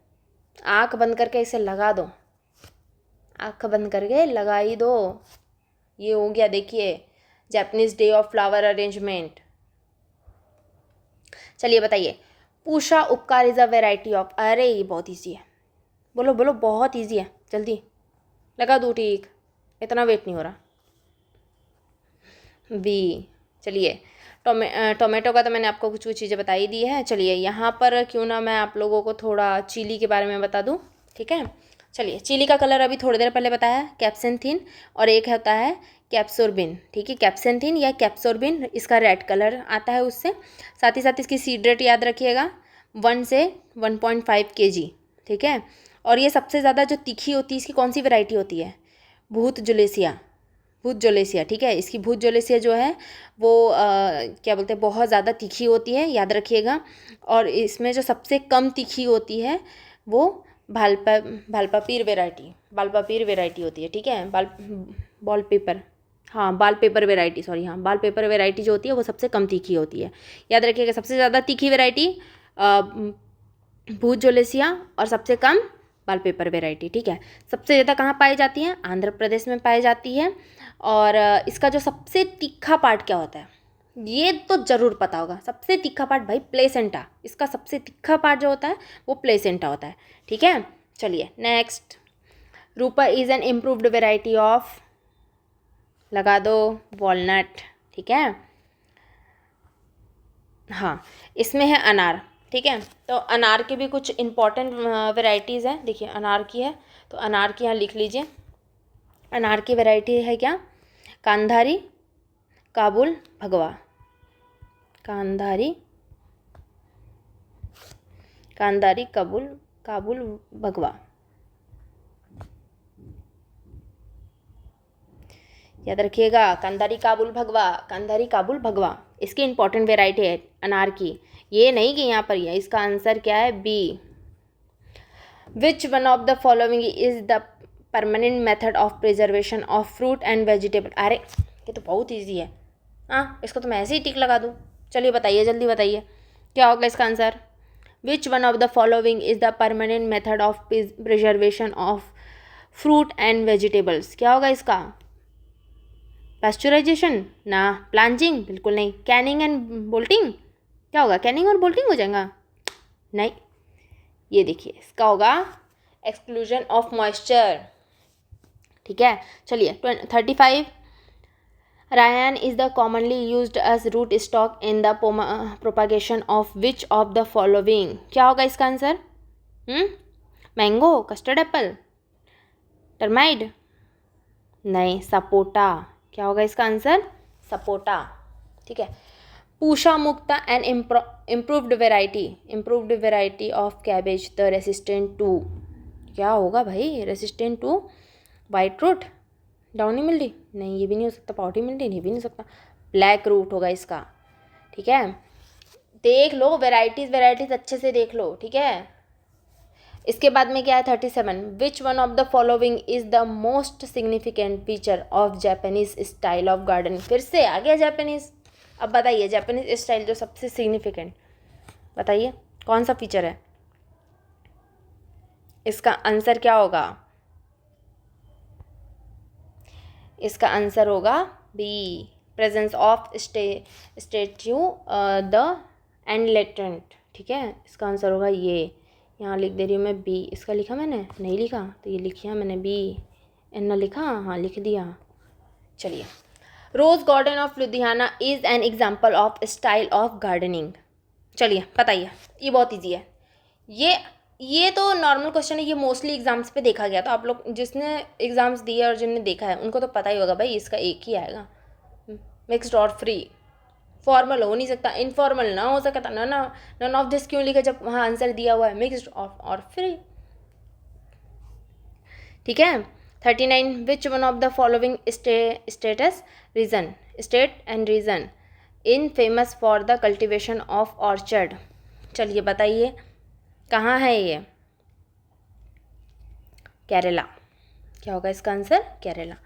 आँख बंद करके इसे लगा दो, आँख बंद करके लगा ही दो। ये हो गया, देखिए Japanese day of flower arrangement. चलिए बताइए, पूषा उपकार इज अ वेराइटी ऑफ, अरे ये बहुत ईजी है, बोलो बोलो, बहुत ईजी है, जल्दी लगा दो, ठीक, इतना वेट नहीं हो रहा। बी। चलिए टोमेटो का तो मैंने आपको कुछ कुछ चीज़ें बताई दी है। चलिए यहाँ पर क्यों ना मैं आप लोगों को थोड़ा चिली के बारे में बता दूँ, ठीक है। चलिए चिली का कलर अभी थोड़ी देर पहले बताया, कैप्सेंथिन, और एक होता है कैप्सोर्बिन, ठीक है, कैप्सेंथिन या कैप्सोर्बिन, इसका रेड कलर आता है उससे। साथ ही साथ इसकी सीड रेट याद रखिएगा, 1 से 1.5 kg, ठीक है। और ये सबसे ज़्यादा जो तीखी होती है, इसकी कौन सी वैरायटी होती है, भूत जुलेसिया, भूत जोलेसिया, ठीक है। इसकी भूत जोलेसिया जो है वो क्या बोलते हैं, बहुत ज़्यादा तीखी होती है, याद रखिएगा। और इसमें जो सबसे कम तीखी होती है वो भालपापीर वेराइटी होती है, ठीक है। बॉल पेपर, हाँ बाल पेपर वेराइटी, सॉरी, हाँ बाल पेपर वेराइटी जो होती है वो सबसे कम तीखी होती है, याद रखिएगा। सबसे ज़्यादा तीखी वेराइटी भूत जोलेसिया और सबसे कम बाल पेपर वेराइटी, ठीक है। सबसे ज़्यादा कहाँ पाई जाती है, आंध्र प्रदेश में पाई जाती है। और इसका जो सबसे तीखा पार्ट क्या होता है, ये तो ज़रूर पता होगा। सबसे तीखा पार्ट भाई प्लेसेंटा, इसका सबसे तीखा पार्ट जो होता है वो प्लेसेंटा होता है, ठीक है। चलिए next, Rupa is an improved variety of, लगा दो, वॉलनट, ठीक है। हाँ, इसमें है अनार, ठीक है। तो अनार के भी कुछ इम्पॉर्टेंट वेराइटीज़ हैं, देखिए अनार की है तो अनार की यहाँ लिख लीजिए। अनार की वैरायटी है क्या, कांधारी, काबुल, भगवा। कांधारी, काबुल भगवा, याद रखिएगा। कांधारी काबुल भगवा इसकी इंपॉर्टेंट वेराइटी है अनार की, ये नहीं कि यहाँ पर ही है। इसका आंसर क्या है, B. Which one of the following is the permanent method of preservation of fruit and vegetable. अरे ये तो बहुत ईजी है, हाँ इसको तो मैं ऐसे ही टिक लगा दूँ। चलिए बताइए, जल्दी बताइए क्या होगा इसका answer. Which one of the following is the permanent method of preservation of fruit and vegetables, क्या होगा इसका। पास्चुराइजेशन ना, प्लांचिंग बिल्कुल नहीं, कैनिंग एंड बोल्टिंग, क्या होगा, कैनिंग और बोल्टिंग हो जाएगा, नहीं। ये देखिए इसका होगा एक्सक्लूजन ऑफ मॉइस्चर, ठीक है। चलिए 35, Rayan is the commonly used as root stock in the propagation of which of the following, क्या होगा इसका answer. Mango, custard apple, tamarind, नहीं, सपोटा, क्या होगा इसका आंसर, सपोटा, ठीक है। Pusa Mukta and improved variety of cabbage the resistant to, क्या होगा भाई, resistant to white root, downy mildew, नहीं ये भी नहीं हो सकता, पाउडरी मिल्डी, ये भी नहीं हो सकता, ब्लैक रूट होगा इसका, ठीक है। देख लो वेराइटीज़ अच्छे से देख लो, ठीक है। इसके बाद में क्या है 37, विच one of the following is the most significant feature of Japanese style of gardening, फिर से आ गया जापानीज। अब बताइए जापानीज स्टाइल जो सबसे सिग्निफिकेंट, बताइए कौन सा फीचर है, इसका आंसर क्या होगा। इसका आंसर होगा B, presence of statue the end latent, ठीक है। इसका आंसर होगा ये, यहाँ लिख दे रही हूँ मैं बी, इसका लिखा मैंने, नहीं लिखा तो ये लिखिया मैंने बी, एन लिखा, हाँ लिख दिया। चलिए, rose garden of Ludhiana is an example of style of gardening, चलिए बताइए, ये बहुत ईजी है। ये तो नॉर्मल क्वेश्चन है, ये मोस्टली एग्जाम्स पे देखा गया, तो आप लोग जिसने एग्ज़ाम्स दिए और जिनने देखा है उनको तो पता ही होगा भाई, इसका एक ही आएगा, मिक्स्ड और फ्री। फॉर्मल हो नहीं सकता, इनफॉर्मल ना हो सकता, ना नन ऑफ दिस क्यों लिखा जब वहाँ आंसर दिया हुआ है मिक्स्ड और फ्री, ठीक है। 39, which one of the following state and region in famous for the cultivation of orchard, चलिए बताइए कहाँ है ये, केरला, क्या होगा इसका आंसर, Kerala.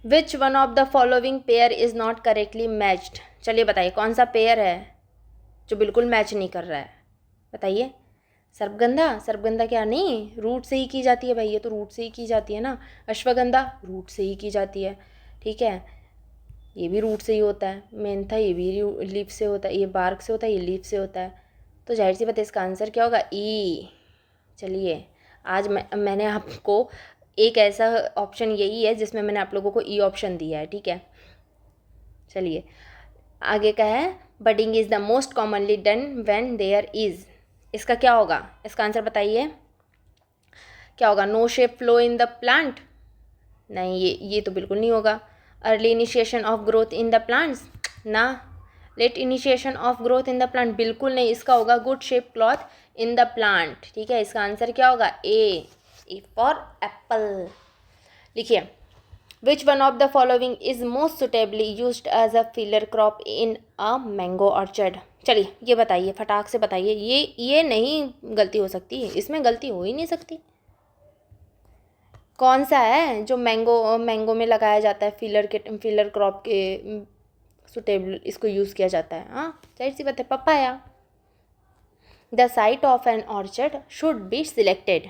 Which one of the following pair is not correctly matched, चलिए बताइए कौन सा पेयर है जो बिल्कुल मैच नहीं कर रहा है, बताइए। सर्पगंधा क्या, नहीं रूट से ही की जाती है भाई, ये तो रूट से ही की जाती है ना। अश्वगंधा रूट से ही की जाती है, ठीक है, ये भी रूट से ही होता है। मेंथा ये भी लीफ से होता है, ये बार्क से होता है, ये लीफ से होता है, तो जाहिर सी बात है इसका आंसर क्या होगा, ई। चलिए आज मैंने आपको एक ऐसा ऑप्शन यही है जिसमें मैंने आप लोगों को ई ऑप्शन दिया है, ठीक है। चलिए आगे का है, budding is the most commonly done when there is, इसका क्या होगा, इसका आंसर बताइए क्या होगा। No sap flow in the plant, नहीं ये तो बिल्कुल नहीं होगा। Early initiation of growth in the plants, ना। Late initiation of growth in the plant, बिल्कुल नहीं, इसका होगा गुड शेप क्लॉथ इन द प्लांट, ठीक है। इसका आंसर क्या होगा, ए फॉर एप्पल, लिखिए, which one of the following is most suitably used as a filler crop in a mango orchard. चलिए ये बताइए, फटाक से बताइए, ये नहीं गलती हो सकती, इसमें गलती हो ही नहीं सकती। कौन सा है जो मैंगो में लगाया जाता है, फिलर क्रॉप के सुटेबल इसको यूज़ किया जाता है? हाँ, जाहिर सी बात है, papaya. The site of an orchard should be selected.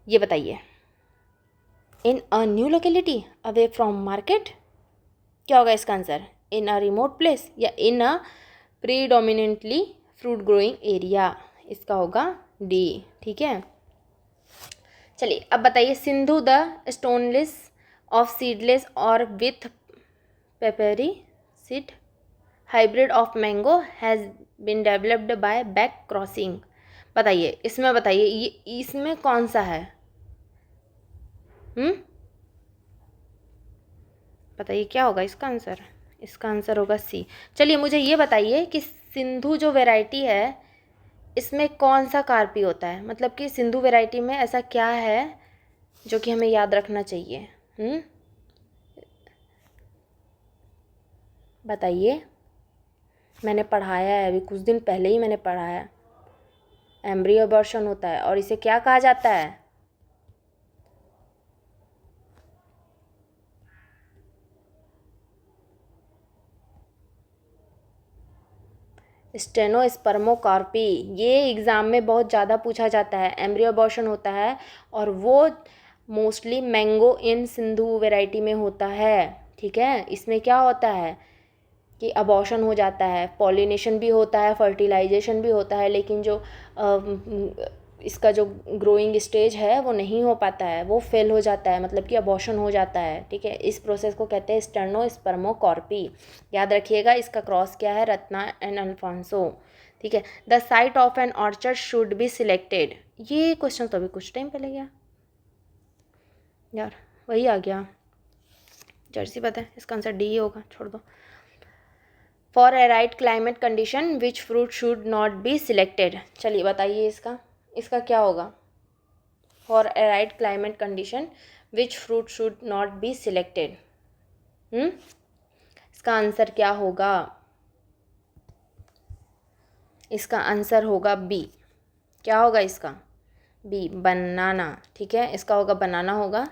ये बताइए, in a new locality away from market, क्या होगा इसका answer? In a remote place या in a predominantly fruit growing area? इसका होगा डी। ठीक है, चलिए अब बताइए, Sindhu the stoneless of seedless और with papery seed hybrid of mango has been developed buy back crossing. बताइए, इसमें बताइए ये इसमें कौन सा है? बताइए क्या होगा इसका आंसर? इसका आंसर होगा सी। चलिए मुझे ये बताइए कि सिंधु जो वैरायटी है इसमें कौन सा कार्पी होता है, मतलब कि सिंधु वैरायटी में ऐसा क्या है जो कि हमें याद रखना चाहिए? बताइए, मैंने पढ़ाया है, अभी कुछ दिन पहले ही मैंने पढ़ाया है। एम्ब्रियो अबॉर्शन होता है और इसे क्या कहा जाता है? स्टेनोस्पर्मोकार्पी। ये एग्ज़ाम में बहुत ज़्यादा पूछा जाता है। एम्ब्रियो अबॉर्शन होता है और वो मोस्टली मैंगो इन सिंधु वैरायटी में होता है। ठीक है, इसमें क्या होता है कि अबॉर्शन हो जाता है, पॉलिनेशन भी होता है, फर्टिलाइजेशन भी होता है, लेकिन जो इसका जो ग्रोइंग स्टेज है वो नहीं हो पाता है, वो फेल हो जाता है, मतलब कि अबॉर्शन हो जाता है। ठीक है, इस प्रोसेस को कहते हैं स्टेनोस्पर्मोकार्पी। याद रखिएगा, इसका क्रॉस क्या है? रत्ना एंड अल्फांसो। ठीक है, the site of an orchard should be selected. ये क्वेश्चन तो अभी कुछ टाइम पहले गया यार, वही आ गया, जर्सी पता है, इसका आंसर डी होगा, छोड़ दो। For a right climate condition which fruit should not be selected. चलिए बताइए इसका क्या होगा? For a right climate condition which fruit should not be selected. इसका आंसर क्या होगा? इसका आंसर होगा बी। क्या होगा इसका? बी, बनाना। ठीक है, इसका होगा बनाना होगा।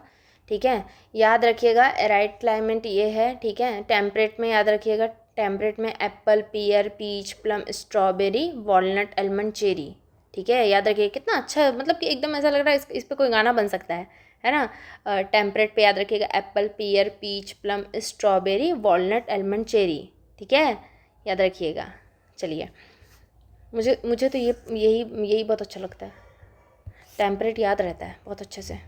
ठीक है, याद रखिएगा राइट क्लाइमेट ये है। ठीक है, टेम्परेट में याद रखिएगा, टेम्परेट में apple, pear, peach, plum, strawberry, walnut, almond, cherry. ठीक है, याद रखिए, कितना अच्छा, मतलब कि एकदम ऐसा लग रहा है इस पे कोई गाना बन सकता है ना। टेम्परेट पे याद रखिएगा apple, pear, peach, plum, strawberry, walnut, almond, cherry. ठीक है, याद रखिएगा। चलिए, मुझे तो यही बहुत अच्छा लगता है, टेम्परेट याद रहता है बहुत अच्छे से।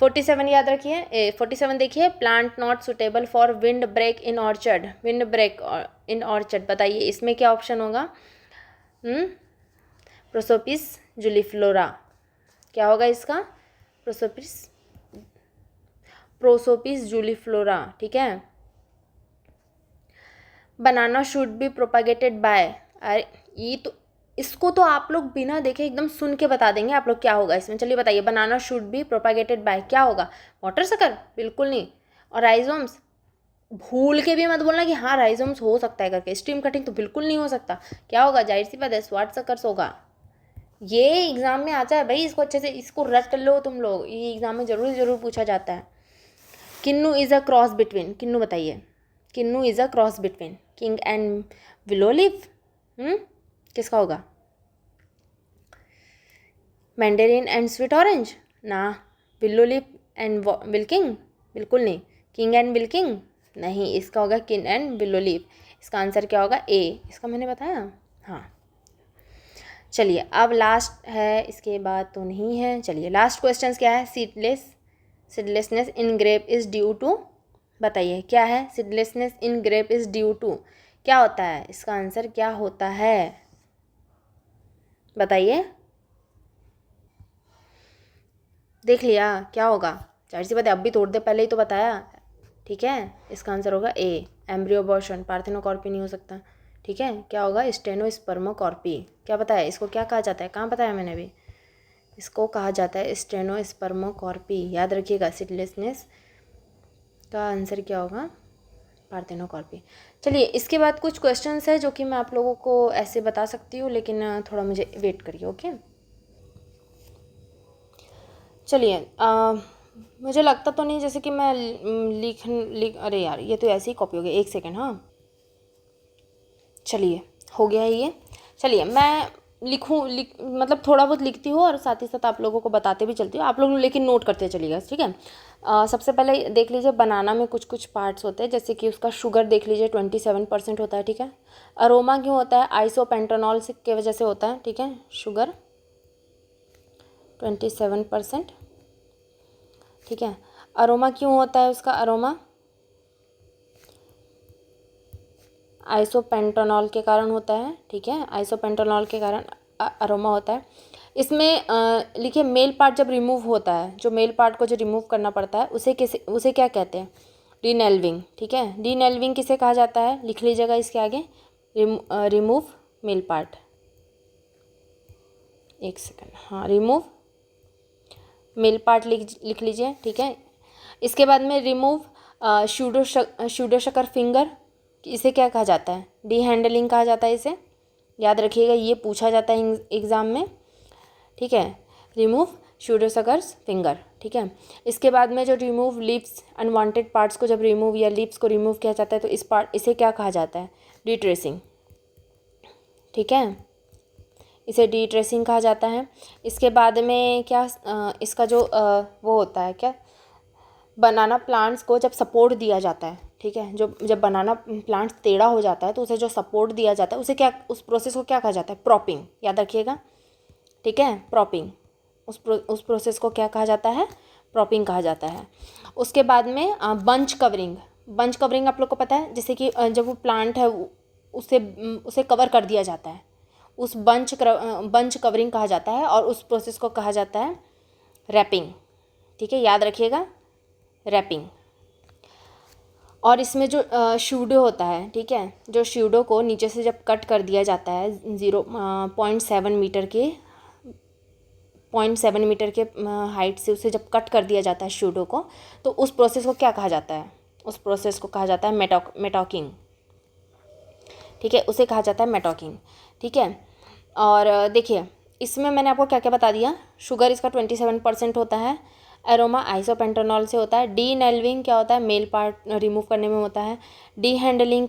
47 याद रखिए, 47 देखिए, plant not suitable for wind break in orchard. Wind break in orchard, बताइए इसमें क्या ऑप्शन होगा? Prosopis juliflora. क्या होगा इसका? Prosopis juliflora. ठीक है, banana should be propagated by. अरे ये तो, इसको तो आप लोग बिना देखे एकदम सुन के बता देंगे आप लोग क्या होगा इसमें। चलिए बताइए, बनाना शुड बी प्रोपागेटेड बाय क्या होगा? Water sucker? बिल्कुल नहीं। और राइजोम्स? भूल के भी मत बोलना कि हाँ राइजोम्स हो सकता है करके। स्ट्रीम कटिंग तो बिल्कुल नहीं हो सकता। क्या होगा? जाहिर सी बात है, स्वाट सकर्स होगा। ये एग्जाम में आता है भाई, इसको अच्छे से इसको रट लो तुम लोग, ये एग्जाम में जरूर पूछा जाता है। Kinnow is a cross between, Kinnow बताइए, Kinnow is a cross between king and willow leaf. किसका होगा? मैंडेरिन एंड स्वीट ऑरेंज ना। Willow leaf and wilking? बिल्कुल नहीं। King and wilking? नहीं, इसका होगा किंग एंड विलो लीफ। इसका आंसर क्या होगा? ए। इसका मैंने बताया, हाँ। चलिए अब लास्ट है, इसके बाद तो नहीं है। चलिए लास्ट क्वेश्चन क्या है? सीडलेसनेस इन ग्रेप इज़ ड्यू टू। बताइए क्या है? सीडलेसनेस इन ग्रेप इज़ ड्यू टू क्या होता है? इसका आंसर क्या होता है? बताइए, देख लिया क्या होगा? जाहिर सी बात है, अब भी थोड़ी देर पहले ही तो बताया। ठीक है, इसका आंसर होगा ए, एम्ब्रियो अबॉर्शन। पार्थेनोकॉर्पी नहीं हो सकता। ठीक है, क्या होगा? स्टेनोस्पर्मोकॉर्पी। क्या बताया इसको क्या कहा जाता है? कहाँ बताया मैंने अभी? इसको कहा जाता है स्टेनोस्पर्मोकार्पी। याद रखिएगा, सीडलेसनेस का आंसर क्या होगा, पार्थेनोकार्पी। चलिए इसके बाद कुछ क्वेश्चंस है जो कि मैं आप लोगों को ऐसे बता सकती हूँ, लेकिन थोड़ा मुझे वेट करिए, ओके। चलिए मुझे लगता तो नहीं जैसे कि मैं लिख अरे यार ये तो ऐसे ही कॉपी हो गया, एक सेकेंड। हाँ चलिए हो गया है ये। चलिए मैं मतलब थोड़ा बहुत लिखती हूँ और साथ ही साथ आप लोगों को बताते भी चलती हूँ, आप लोग लेकिन नोट करते चलिएगा, ठीक है। सबसे पहले देख लीजिए, बनाना में कुछ कुछ पार्ट्स होते हैं, जैसे कि उसका शुगर देख लीजिए 27% होता है, ठीक है। अरोमा क्यों होता है, आइसोपेंटानॉल से की वजह से होता है, ठीक है। शुगर 27%, ठीक है। अरोमा क्यों होता है उसका, अरोमा आइसोपेंटानॉल के कारण होता है, ठीक है। आइसोपेंटानॉल के कारण अरोमा होता है। इसमें लिखिए मेल पार्ट जब रिमूव होता है, जो मेल पार्ट को जो रिमूव करना पड़ता है उसे क्या कहते हैं, डीनेल्विंग, ठीक है। डीनेल्विंग किसे कहा जाता है, लिख लीजिएगा इसके आगे, रिमूव मेल पार्ट। एक सेकंड, हाँ रिमूव मेल पार्ट लिख लीजिए, ठीक है। इसके बाद में रिमूव शूडोशकर फिंगर, इसे क्या कहा जाता है, डी हैंडलिंग कहा जाता है इसे। याद रखिएगा ये पूछा जाता है एग्ज़ाम में, ठीक है। रिमूव शूडोशकर्स फिंगर, ठीक है। इसके बाद में जो रिमूव लिप्स अनवांटेड पार्ट्स को जब रिमूव या लिप्स को रिमूव किया जाता है तो इसे क्या कहा जाता है, डी ट्रेसिंग, ठीक है। इसे डी ट्रेसिंग कहा जाता है। इसके बाद में क्या इसका जो वो होता है क्या, बनाना प्लांट्स को जब सपोर्ट दिया जाता है, ठीक है, जब बनाना प्लांट्स टेढ़ा हो जाता है तो उसे जो सपोर्ट दिया जाता है उसे क्या, उस प्रोसेस को क्या कहा जाता है, प्रॉपिंग। याद रखिएगा, ठीक है, प्रॉपिंग। उस प्रोसेस को क्या कहा जाता है, प्रॉपिंग कहा जाता है। उसके बाद में बंच कवरिंग। बंच कवरिंग आप लोग को पता है, जैसे कि जब वो प्लांट है उसे कवर कर दिया जाता है, उस बंच कवरिंग कहा जाता है, और उस प्रोसेस को कहा जाता है रैपिंग, ठीक है। याद रखिएगा, रैपिंग। और इसमें जो शूडो होता है, ठीक है, जो शूडो को नीचे से जब कट कर दिया जाता है 0.7 मीटर के हाइट से उसे जब कट कर दिया जाता है शूडो को, तो उस प्रोसेस को क्या कहा जाता है, उस प्रोसेस को कहा जाता है मेटॉकिंग, ठीक है, उसे कहा जाता है मेटॉकिंग, ठीक है। और देखिए इसमें मैंने आपको क्या क्या बता दिया, शुगर इसका 27% होता है, एरोमा आइसोपेंटानॉल से होता है, डी नेल्विंग क्या होता है, मेल पार्ट रिमूव करने में होता है, डी हैंडलिंग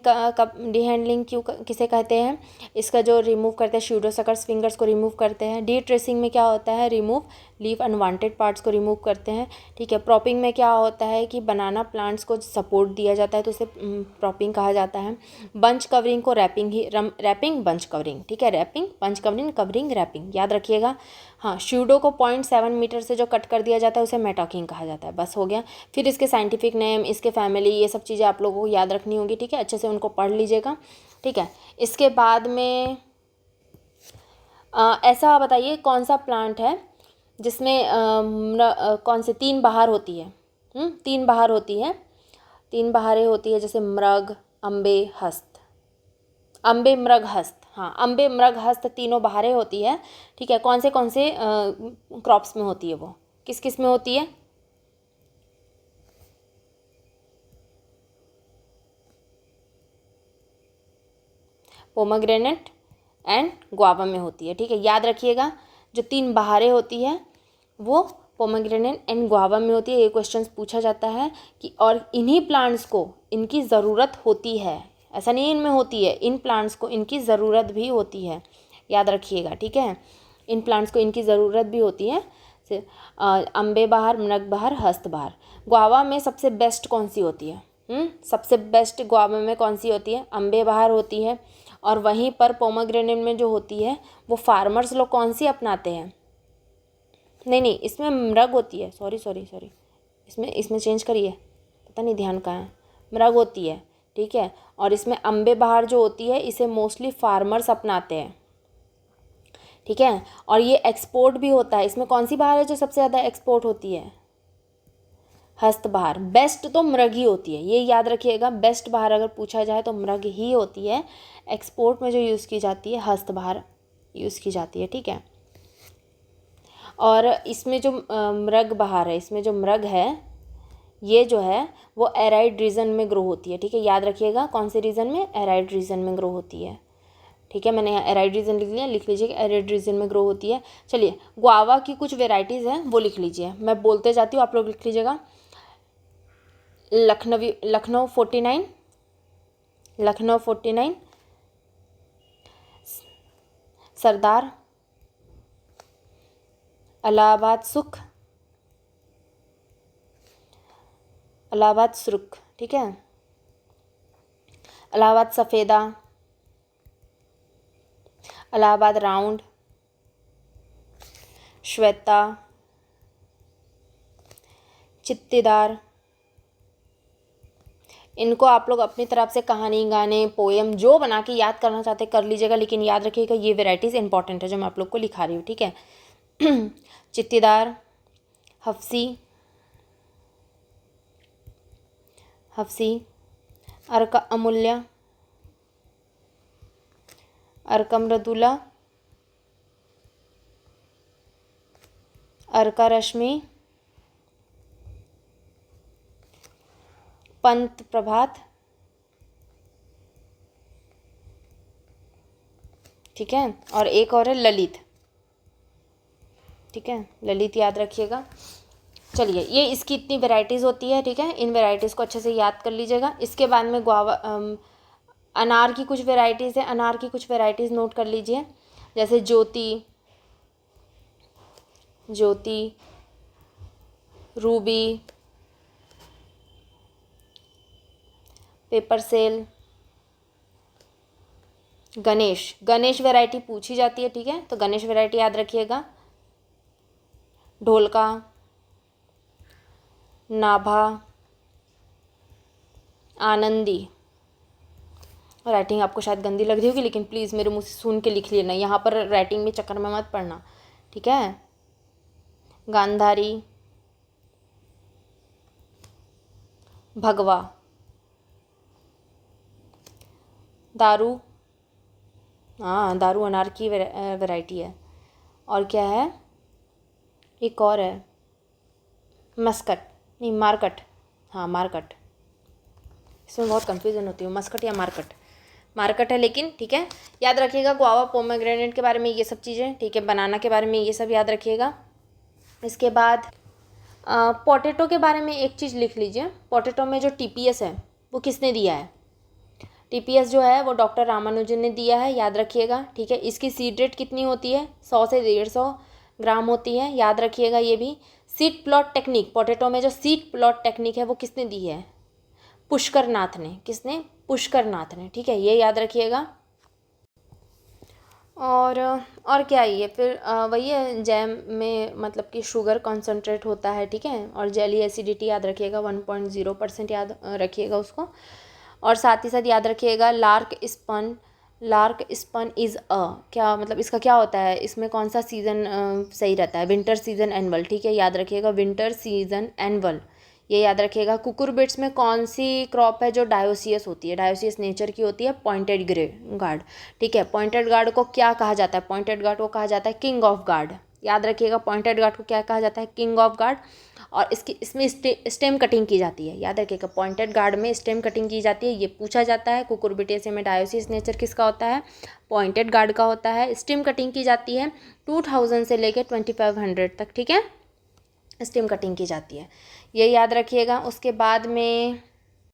डी हैंडलिंग क्यों किसे कहते हैं, इसका जो रिमूव करते हैं शूडोशकर्स फिंगर्स को रिमूव करते हैं। डी ट्रेसिंग में क्या होता है, रिमूव लीव अनवांटेड पार्ट्स को रिमूव करते हैं, ठीक है। प्रॉपिंग में क्या होता है कि बनाना प्लांट्स को सपोर्ट दिया जाता है तो उसे प्रॉपिंग कहा जाता है। बंच कवरिंग को रैपिंग बंच कवरिंग, ठीक है, रैपिंग बंच कवरिंग रैपिंग, याद रखिएगा। हाँ, शूडो को 0.7 मीटर से जो कट कर दिया जाता है उसे मेटॉकिंग कहा जाता है, बस हो गया। फिर इसके साइंटिफिक नेम, इसके फैमिली, ये सब चीज़ें आप लोगों को याद रखनी होगी, ठीक है, अच्छे से उनको पढ़ लीजिएगा, ठीक है। इसके बाद में ऐसा बताइए कौन सा प्लांट है जिसमें कौन से 3 बहार होती है, 3 बहार होती है, 3 बहारें होती है, जैसे मृग, अम्बे, हस्त, अम्बे मृग हस्त, हाँ अम्बे मृग हस्त तीनों बहारें होती है, ठीक है। कौन से क्रॉप्स में होती है, वो किस किस में होती है, पोमेग्रेनेट एंड ग्वावा में होती है, ठीक है। याद रखिएगा जो 3 बहारें होती है वो पोमेग्रेनेट एंड ग्वावा में होती है। ये क्वेश्चन पूछा जाता है कि और इन्हीं प्लांट्स को इनकी ज़रूरत होती है, ऐसा नहीं इनमें होती है, इन प्लांट्स को इनकी ज़रूरत भी होती है, याद रखिएगा, ठीक है। इन प्लांट्स को इनकी ज़रूरत भी होती है। अम्बे बहार, मृग बहार, हस्त बहार। ग्वावा में सबसे बेस्ट कौन सी होती है, सबसे बेस्ट ग्वावा में कौन सी होती है, अम्बे बहार होती है। और वहीं पर पोमेग्रेनेट में जो होती है वो फार्मर्स लोग कौन सी अपनाते हैं, नहीं इसमें मृग होती है, सॉरी इसमें चेंज करिए, पता नहीं ध्यान कहाँ है, मृग होती है, ठीक है। और इसमें अम्बे बहार जो होती है इसे मोस्टली फार्मर्स अपनाते हैं, ठीक है। और ये एक्सपोर्ट भी होता है। इसमें कौन सी बहार है जो सबसे ज़्यादा एक्सपोर्ट होती है, हस्त बहार। बेस्ट तो मृग ही होती है, ये याद रखिएगा, बेस्ट बहार अगर पूछा जाए तो मृग ही होती है। एक्सपोर्ट में जो यूज़ की जाती है हस्त बहार यूज़ की जाती है, ठीक है। और इसमें जो मृग बहार है, इसमें जो मृग है ये जो है वो एराइड रीजन में ग्रो होती है, ठीक है। याद रखिएगा कौन से रीजन में, एराइड रीजन में ग्रो होती है, ठीक है। मैंने यहाँ एराइड रीजन लिख लिया, लिख लीजिए कि एराइड रीजन में ग्रो होती है। चलिए गुआवा की कुछ वेराइटीज़ हैं वो लिख लीजिए, मैं बोलते जाती हूँ, आप लोग लिख लीजिएगा। लखनऊ 49, लखनऊ 49, सरदार, इलाहाबाद सुख, इलाहाबाद सुर्ख, ठीक है। इलाहाबाद सफ़ेदा, इलाहाबाद राउंड, श्वेता, चित्तीदार। इनको आप लोग अपनी तरफ से कहानी, गाने, पोएम जो बना के याद करना चाहते कर लीजिएगा, लेकिन याद रखिएगा ये वेराइटीज़ इंपॉर्टेंट है जो मैं आप लोग को लिखा रही हूँ, ठीक है। चित्तीदार, हफ्सी, हफ्सी, अर्का अमूल्य, अर्का मृदुला, अर्का रश्मि, पंत प्रभात, ठीक है। और एक और है ललित, ठीक है, ललित याद रखिएगा। चलिए ये इसकी इतनी वैरायटीज़ होती है, ठीक है। इन वैरायटीज़ को अच्छे से याद कर लीजिएगा। इसके बाद में गुआवा, अनार की कुछ वैरायटीज़ है, अनार की कुछ वैरायटीज़ नोट कर लीजिए, जैसे Jyoti, Jyoti, Ruby, paper shell, Ganesh. Ganesh variety पूछी जाती है, ठीक है, तो गणेश वैरायटी याद रखिएगा। ढोलका, नाभा, आनंदी। राइटिंग आपको शायद गंदी लग रही होगी, लेकिन प्लीज़ मेरे मुँह से सुन के लिख लेना, यहाँ पर राइटिंग में चक्कर में मत पड़ना, ठीक है। गांधारी, भगवा, दारू, हाँ दारू अनार की वैरायटी है। और क्या है, एक और है, मस्कट, नहीं मार्कट, हाँ मार्कट, इसमें बहुत कंफ्यूजन होती है, मस्कट या मार्कट, मार्कट है लेकिन, ठीक है। याद रखिएगा गुआवा, पोमेग्रेनेट के बारे में ये सब चीज़ें, ठीक है। बनाना के बारे में ये सब याद रखिएगा। इसके बाद पोटैटो के बारे में एक चीज़ लिख लीजिए, पोटैटो में जो TPS है वो किसने दिया है। TPS जो है वो डॉक्टर रामानुजन ने दिया है, याद रखिएगा, ठीक है। इसकी सीड रेट कितनी होती है, 100 से 150 ग्राम होती है, याद रखिएगा ये भी। सीड प्लॉट टेक्निक, पोटैटो में जो सीड प्लॉट टेक्निक है वो किसने दी है, पुष्कर नाथ ने। किसने, पुष्कर नाथ ने, ठीक है, ये याद रखिएगा। और क्या है ये फिर वही है, जैम में मतलब कि शुगर कॉन्सेंट्रेट होता है, ठीक है। और जेली एसिडिटी याद रखिएगा 1.0% याद रखिएगा उसको। और साथ ही साथ याद रखिएगा larkspur, larkspur is क्या मतलब इसका क्या होता है, इसमें कौन सा सीज़न सही रहता है, विंटर सीज़न एनुअल, ठीक है, याद रखिएगा विंटर सीज़न एनुअल, ये याद रखिएगा। कुकुरबिट्स में कौन सी क्रॉप है जो डायोसियस होती है, डायोसियस नेचर की होती है, पॉइंटेड ग्रे गार्ड, ठीक है। पॉइंटेड गार्ड को क्या कहा जाता है, पॉइंटेड गार्ड को कहा जाता है किंग ऑफ गार्ड, याद रखिएगा। पॉइंटेड गार्ड को क्या कहा जाता है, किंग ऑफ गार्ड। और इसमें स्टेम कटिंग की जाती है, याद रखिएगा। पॉइंटेड गार्ड में स्टेम कटिंग की जाती है, ये पूछा जाता है। कुकुरबिटेसी में डायोसियस नेचर किसका होता है, पॉइंटेड गार्ड का होता है। स्टेम कटिंग की जाती है 2000 से लेकर 2500 तक, ठीक है, स्टेम कटिंग की जाती है, ये याद रखिएगा। उसके बाद में